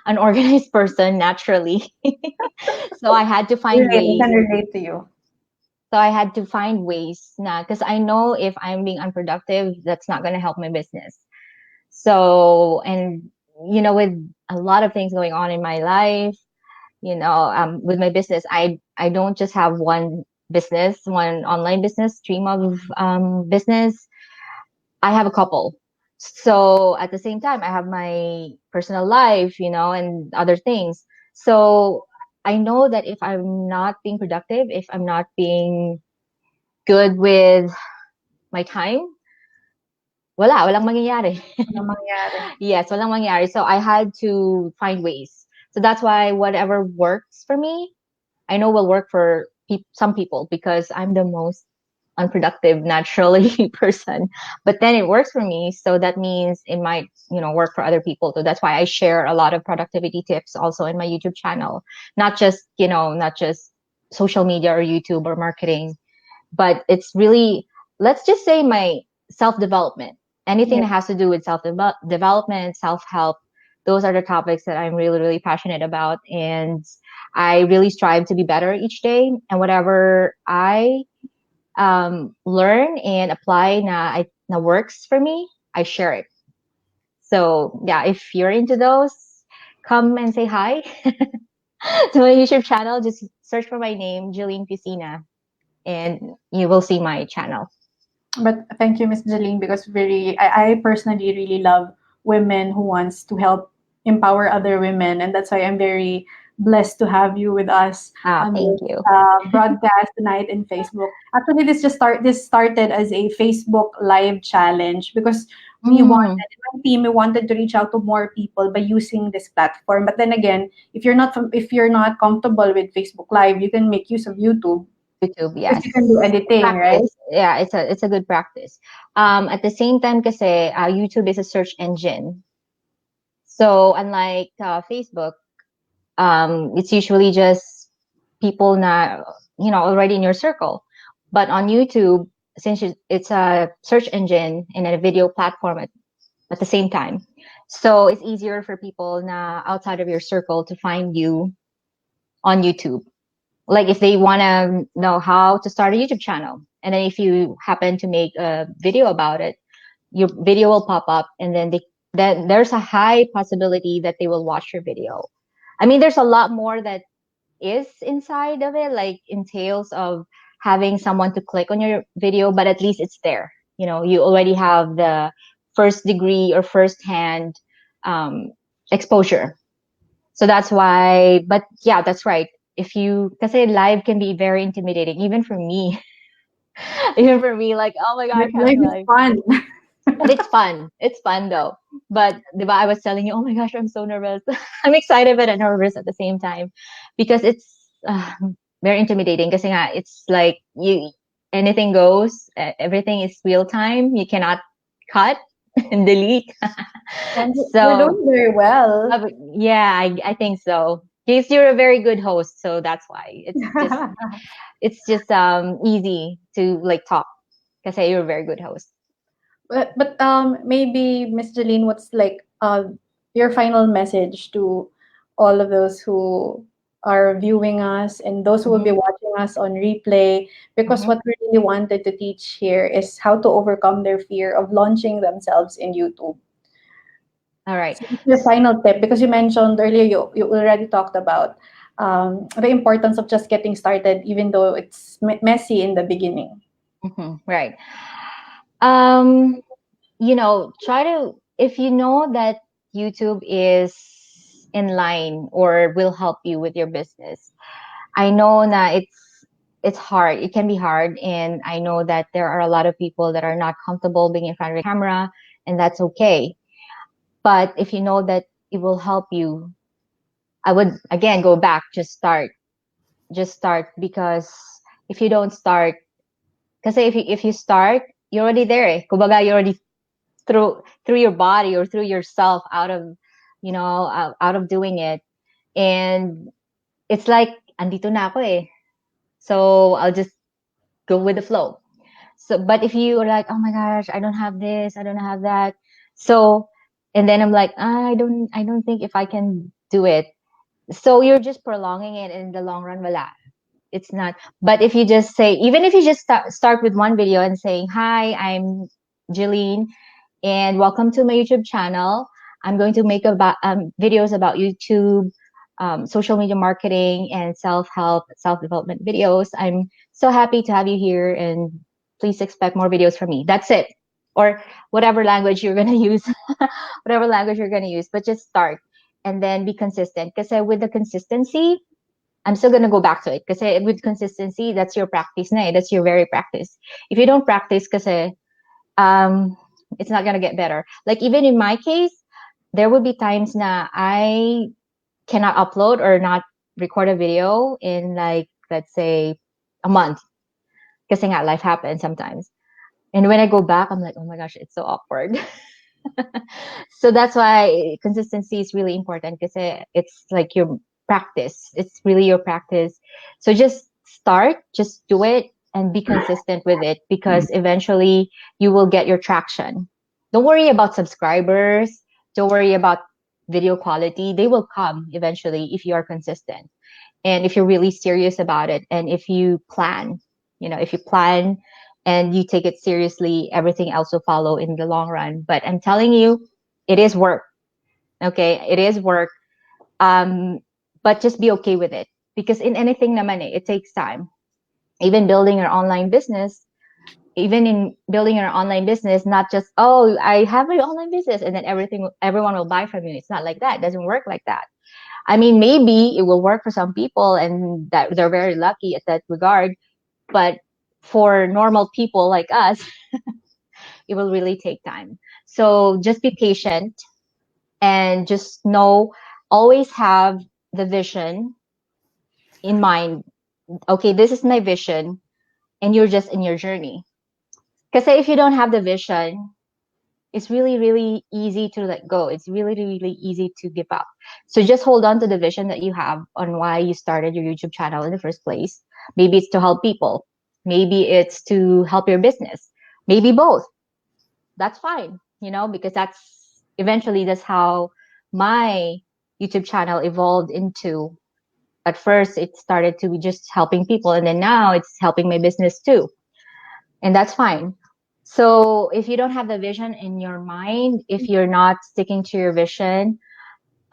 unorganized person naturally. So I had to find relate, I ways. can relate to you. So I had to find ways na, because I know if I'm being unproductive, that's not going to help my business. So, and with a lot of things going on in my life, with my business, I don't just have one business, one online business, stream of business. I have a couple. So at the same time, I have my personal life, and other things. So I know that if I'm not being productive, if I'm not being good with my time, walang mangyayari. Ano mangyari? Yes, walang mangyayari. So I had to find ways. So that's why whatever works for me, I know will work for some people because I'm the most unproductive naturally person. But then it works for me. So that means it might, work for other people. So that's why I share a lot of productivity tips also in my YouTube channel. Not just social media or YouTube or marketing, but it's really, let's just say my self-development. Anything Yeah. that has to do with self-development, self-help, those are the topics that I'm really, really passionate about. And I really strive to be better each day. And whatever I learn and apply na works for me, I share it. So yeah, if you're into those, come and say hi to my YouTube channel. Just search for my name, Geline Fusina, and you will see my channel. But thank you, Miss Jeline, because I personally really love women who wants to help empower other women, and that's why I'm very blessed to have you with us on Thank this you. broadcast tonight in Facebook. Actually, this started as a Facebook live challenge because Mm, my team we wanted to reach out to more people by using this platform. But then again, if you're not comfortable with Facebook Live, you can make use of YouTube YouTube, because yes. you can do editing, right? Practice. Yeah, it's a good practice. At the same time, kasi YouTube is a search engine. So unlike Facebook, it's usually just people na already in your circle. But on YouTube, since it's a search engine and a video platform at the same time, so it's easier for people na outside of your circle to find you on YouTube. Like if they want to know how to start a YouTube channel, and then if you happen to make a video about it, your video will pop up, and then there's a high possibility that they will watch your video. I mean, there's a lot more that is inside of it, like entails of having someone to click on your video, but at least it's there. You know, you already have the first degree or first hand um, exposure. So that's why, but yeah, that's right. If you, because live can be very intimidating, even for me, even for me, like, oh my gosh, having Life is live. fun. But it's fun. It's fun though. But diba, I was telling you, oh my gosh, I'm so nervous. I'm excited but nervous at the same time because it's very intimidating. Kasi nga, it's like you anything goes. Everything is real time. You cannot cut and delete. And you're So doing very well. yeah, I think so. Because you're a very good host, so that's why it's just easy to like talk. Kasi you're a very good host. But maybe Miss Jeline, what's like your final message to all of those who are viewing us and those who will be Mm-hmm. watching us on replay? Because Mm-hmm. what we really wanted to teach here is how to overcome their fear of launching themselves in YouTube. All right. So what's your final tip? Because you mentioned earlier, you already talked about the importance of just getting started, even though it's messy in the beginning. Right. You know, try to, if you know that YouTube is in line or will help you with your business. I know that it's hard. It can be hard, and I know that there are a lot of people that are not comfortable being in front of a camera, and that's okay. But if you know that it will help you, I would again go back, just start. Just start, because if you don't start, because if you start, you're already there. Eh. Kumbaga, you're already through your body or through yourself out of out of doing it, and it's like andito na ako eh, so I'll just go with the flow. So but if you are like, oh my gosh, I don't have this, I don't have that, so and then I'm like, I don't think if I can do it, so you're just prolonging it. In the long run, wala, it's not. But if you just say, even if you just start with one video and saying, hi, I'm Jeline, and welcome to my YouTube channel. I'm going to make about videos about YouTube, social media marketing, and self-help, self-development videos. I'm so happy to have you here, and please expect more videos from me. That's it. Or whatever language you're gonna use, whatever language you're gonna use, but just start and then be consistent. Because with the consistency, I'm still gonna go back to it. Because with consistency, that's your practice na. That's your very practice. If you don't practice, because um, it's not gonna get better. Like even in my case, there would be times na I cannot upload or not record a video in, like, let's say a month, because life happens sometimes. And when I go back, I'm like, oh my gosh, it's so awkward. So that's why consistency is really important, because it's like your practice. It's really your practice. So just start, just do it, and be consistent with it, because eventually you will get your traction. Don't worry about subscribers. Don't worry about video quality. They will come eventually if you are consistent and if you're really serious about it, and if you plan. If you plan and you take it seriously, everything else will follow in the long run. But I'm telling you, it is work. Okay, it is work. um but just be okay with it, because in anything naman it takes time. Even building your online business, even in building your online business, not just, oh, I have my online business and then everyone will buy from you. It's not like that. It doesn't work like that. I mean, maybe it will work for some people and that they're very lucky at that regard, but for normal people like us, it will really take time. So just be patient and just know, always have the vision in mind. Okay, this is my vision, and you're just in your journey. Because if you don't have the vision, it's really, really easy to let go. It's really, really easy to give up. So just hold on to the vision that you have on why you started your YouTube channel in the first place. Maybe it's to help people. Maybe it's to help your business. Maybe both. That's fine, because that's how my YouTube channel evolved into. At first, it started to be just helping people, and then now it's helping my business too. And that's fine. So if you don't have the vision in your mind, if you're not sticking to your vision,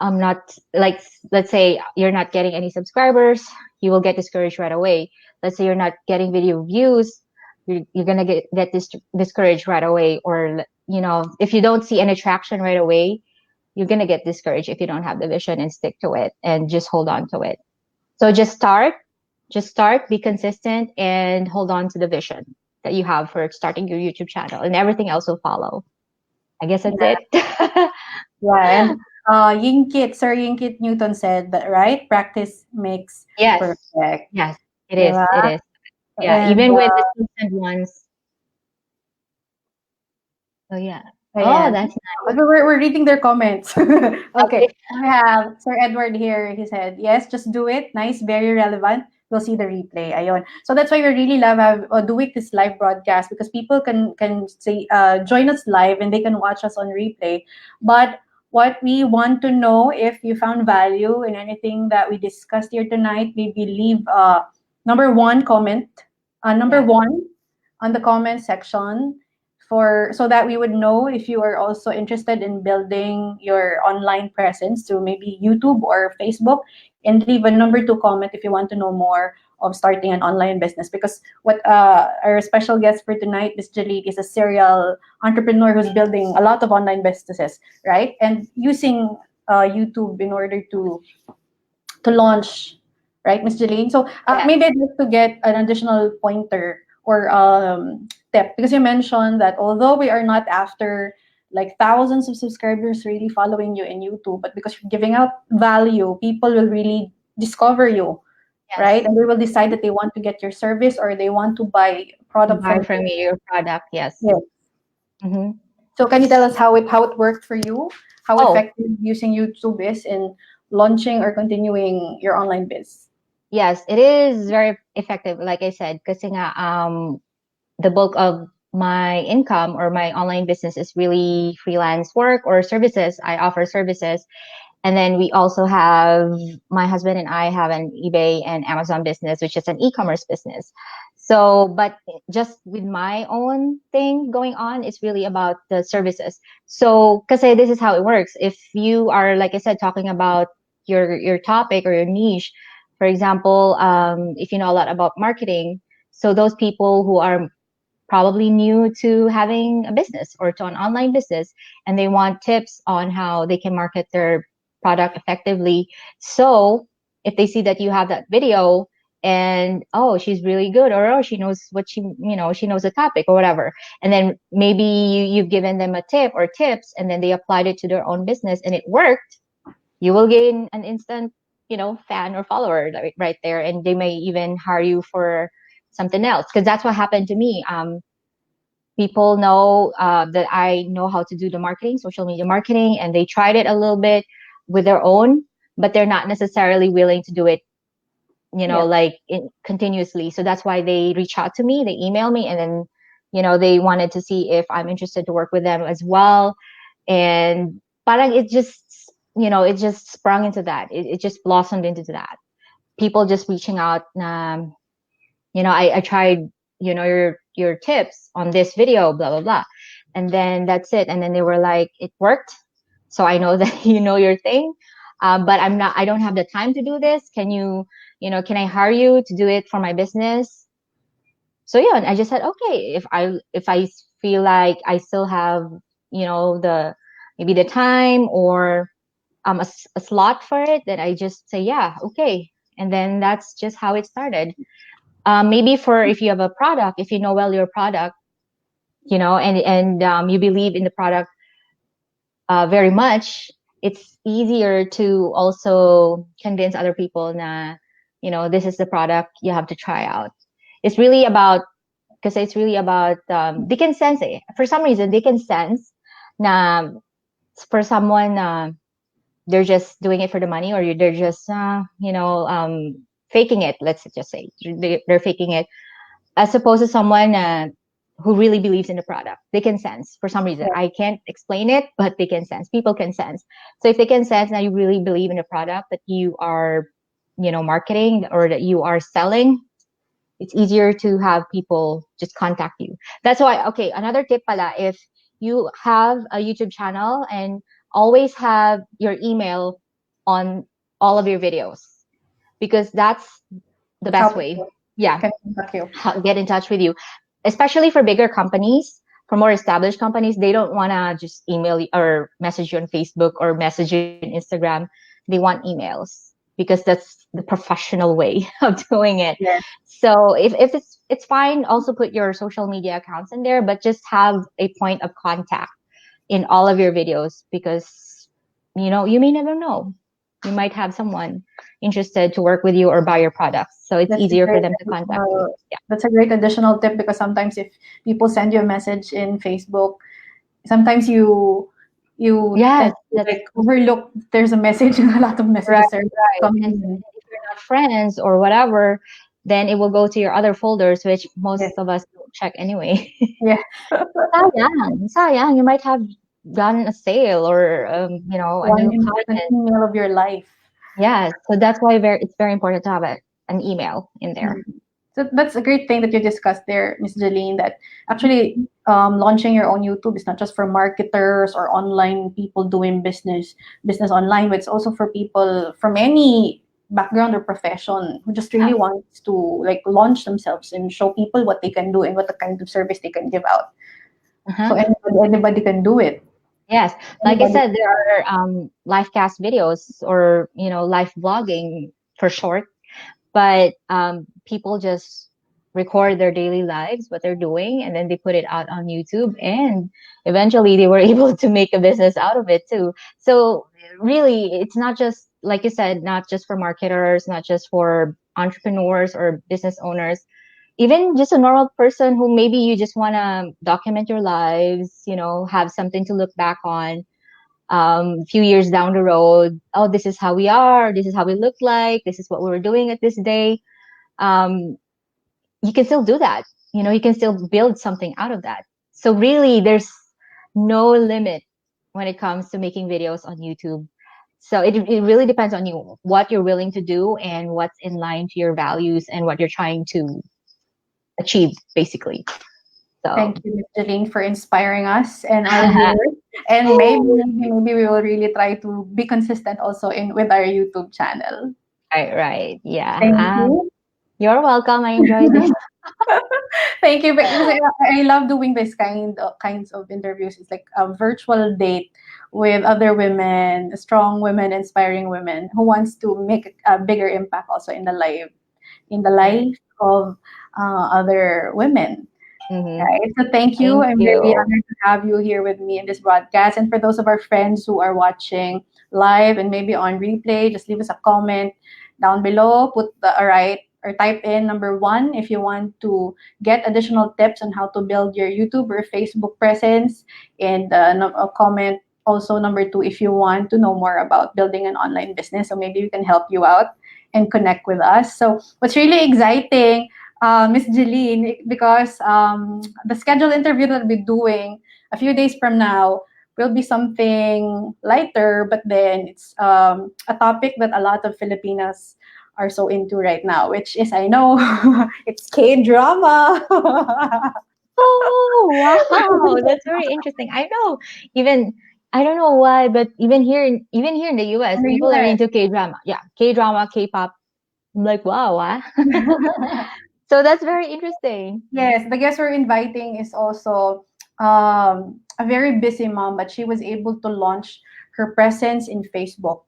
not like, let's say you're not getting any subscribers, you will get discouraged right away. Let's say you're not getting video views, you're gonna get discouraged right away. Or if you don't see any traction right away, you're gonna get discouraged if you don't have the vision and stick to it and just hold on to it. So just start, be consistent, and hold on to the vision that you have for starting your YouTube channel, and everything else will follow. I guess that's it. Yeah, and Sir Yinkit Newton said that, right? Practice makes Yes, perfect. yes, it is. Diba? It is. Yeah, And even with the seasoned ones. So yeah. Oh, ayan. that's nice. But we're reading their comments. Okay. Okay. We have Sir Edward here. He said, yes, just do it. Nice, very relevant. We'll see the replay. Ayon. So that's why we really love doing this live broadcast, because people can say join us live and they can watch us on replay. But what we want to know, if you found value in anything that we discussed here tonight, maybe leave number one comment, number Yeah. one on the comment section, for so that we would know if you are also interested in building your online presence through maybe YouTube or Facebook, and leave a number two comment if you want to know more of starting an online business. Because what our special guest for tonight, Miss Geline, is a serial entrepreneur who's building a lot of online businesses, right? And using YouTube in order to launch, right, Miss Jeline? So Yes. maybe I'd like to get an additional pointer or tip, because you mentioned that although we are not after like thousands of subscribers really following you in YouTube, but because you're giving out value, people will really discover you, right? Yes. And they will decide that they want to get your service or they want to buy product Buy from from you. me your product. Yes. Yeah. Mm-hmm. So can you tell us how it worked for you? How Oh, effective using YouTube is in launching or continuing your online biz? yes, it is very effective. Like I said, kasi nga, the bulk of my income or my online business is really freelance work or services. I offer services. And then we also have, my husband and I have an eBay and Amazon business, which is an e-commerce business. So, but just with my own thing going on, it's really about the services. So, kasi this is how it works. If you are, like I said, talking about your topic or your niche, for example, if you know a lot about marketing, so those people who are probably new to having a business or to an online business, and they want tips on how they can market their product effectively. So if they see that you have that video and, oh, she's really good, or, oh, she knows what she knows the topic or whatever, and then maybe you've given them a tip or tips, and then they applied it to their own business and it worked, you will gain an instant, fan or follower right there, and they may even hire you for something else, because that's what happened to me. People know that I know how to do the marketing, social media marketing, and they tried it a little bit with their own, but they're not necessarily willing to do it, Yeah. continuously. So that's why they reach out to me, they email me, and then, they wanted to see if I'm interested to work with them as well. And parang it just sprung into that. It just blossomed into that. People just reaching out, I tried, your tips on this video, blah blah blah, and then that's it. And then they were like, it worked, so I know that you know your thing, but I don't have the time to do this. Can can I hire you to do it for my business? So yeah, and I just said, okay, if I feel like I still have, the maybe the time or a slot for it, then I just say yeah, okay. And then that's just how it started. Maybe for if you have a product, if you know well your product, and you believe in the product very much, it's easier to also convince other people na, this is the product you have to try out. It's really about, because it's really about, they can sense it. For some reason, they can sense na for someone, they're just doing it for the money, or they're just, faking it. Let's just say they're faking it, as opposed to someone who really believes in the product. They can sense for some reason. I can't explain it, but they can sense. People can sense. So if they can sense that you really believe in the product that you are, marketing or that you are selling, it's easier to have people just contact you. That's why, okay, another tip pala, if you have a YouTube channel, and always have your email on all of your videos, because that's the That's how best way. people Yeah, can contact you. get in touch with you, especially for bigger companies. For more established companies, they don't want to just email you or message you on Facebook or message you on Instagram. They want emails because that's the professional way of doing it. Yeah. So if it's fine, also put your social media accounts in there, but just have a point of contact in all of your videos, because you may never know, you might have someone interested to work with you or buy your products, so it's That's a easier for great them to contact you. additional, that's a great additional tip because sometimes if people send you a message in Facebook, sometimes you Yes, tend to that's like overlook there's a message and a lot of right, messages are right. coming And in. if you're not friends or whatever, then it will go to your other folders, which Yes. most of us don't check anyway. Yeah. Sayang, sayang. You might have gotten a sale or a One new important client. email of your life. Yes, so that's why it's very important to have an email in there. Mhm. So that's a great thing that you discussed there, Miss Jeline, that actually launching your own YouTube is not just for marketers or online people doing business online, but it's also for people from any background or profession who just really Yes. wants to like launch themselves and show people what they can do and what the kind of service they can give out. So Uh-huh. anybody can do it. Yes, like I Anybody. said, there are live cast videos, or live vlogging for short, but people just record their daily lives, what they're doing, and then they put it out on YouTube, and eventually they were able to make a business out of it too. So really, it's not just, like you said, not just for marketers, not just for entrepreneurs or business owners, even just a normal person who maybe you just want to document your lives, have something to look back on a few years down the road. Oh, this is how we are, this is how we look like, this is what we were doing at this day. um, you can still do that. You can still build something out of that. So really, there's no limit when it comes to making videos on YouTube. So it really depends on you, what you're willing to do and what's in line to your values and what you're trying to achieve, basically. So Thank you, Ms. Jeline, for inspiring us and our viewers. And maybe we will really try to be consistent also in with our YouTube channel. right, right, yeah. Thank you. You're welcome. I enjoyed this. Thank you. Because I love doing this kinds of interviews. It's like a virtual date with other women, strong women, inspiring women who wants to make a bigger impact also in the Right. life of other women. Mm-hmm. Right. So thank you. Thank I'm really you. honored to have you here with me in this broadcast. And for those of our friends who are watching live and maybe on replay, just leave us a comment down below. Put the right or type in number one if you want to get additional tips on how to build your YouTube or Facebook presence, and a comment also number two if you want to know more about building an online business. So maybe we can help you out and connect with us. So what's really exciting, Miss Jeline, because the scheduled interview that we'll be doing a few days from now will be something lighter, but then it's a topic that a lot of Filipinas are so into right now, which is, I know, it's K-drama. Oh, wow. That's very interesting. I know. Even I don't know why, but even here in the US, In the people are US. into K-drama. Yeah, K-drama, K-pop. I'm like, wow, So that's very interesting. Yes, the guest we're inviting is also a very busy mom, but she was able to launch her presence in Facebook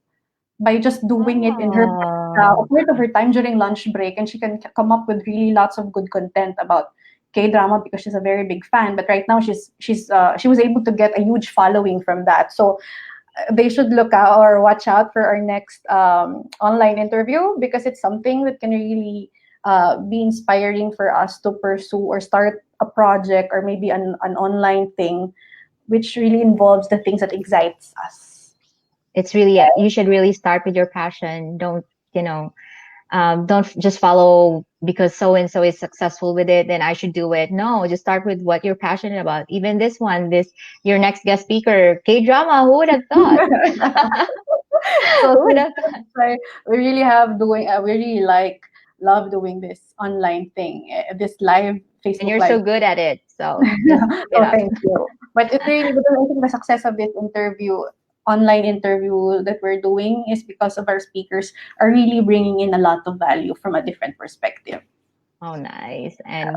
by just doing it in her a Oh. part of her time during lunch break, and she can come up with really lots of good content about K drama because she's a very big fan. But right now she was able to get a huge following from that. So they should look out or watch out for our next online interview because it's something that can really be inspiring for us to pursue or start a project or maybe an online thing which really involves the things that excites us. It's really, you should really start with your passion. You know, don't just follow because so and so is successful with it, then I should do it. No, just start with what you're passionate about. Even your next guest speaker, K drama. Who would have thought? So Who would have thought? we really have doing we really like love doing this online thing, this live And Facebook you're live. so good at it. So just keep it Oh, up. thank you. But it really, because I think the success of this interview online interview that we're doing is because of our speakers are really bringing in a lot of value from a different perspective. Oh, nice. And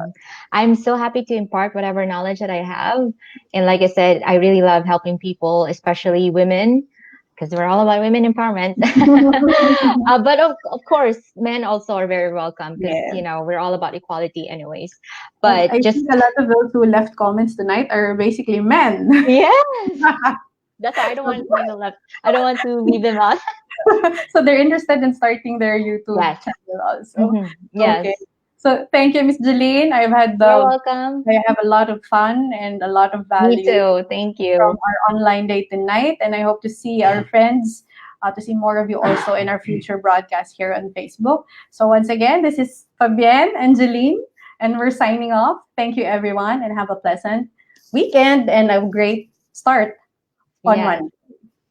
I'm so happy to impart whatever knowledge that I have. And like I said, I really love helping people, especially women, because we're all about women empowerment. But of course, men also are very welcome because, Yeah. we're all about equality anyways. And But I just, think a lot of those who left comments tonight are basically men. yes, that's why I don't want them to left. I don't want to leave them out. So they're interested in starting their YouTube Yes. channel also. Hmm. Okay. Yes. So thank you, Miss Jeline. You're welcome. I have a lot of fun and a lot of Me value too. Thank from you. our online day tonight. And I hope to see our friends, to see more of you also in our future broadcast here on Facebook. So once again, this is Fabienne and Jeline, and we're signing off. Thank you, everyone, and have a pleasant weekend and a great start on Yeah. Monday.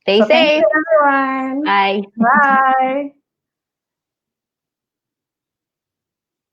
Stay So thank you, safe. everyone. Bye. Bye.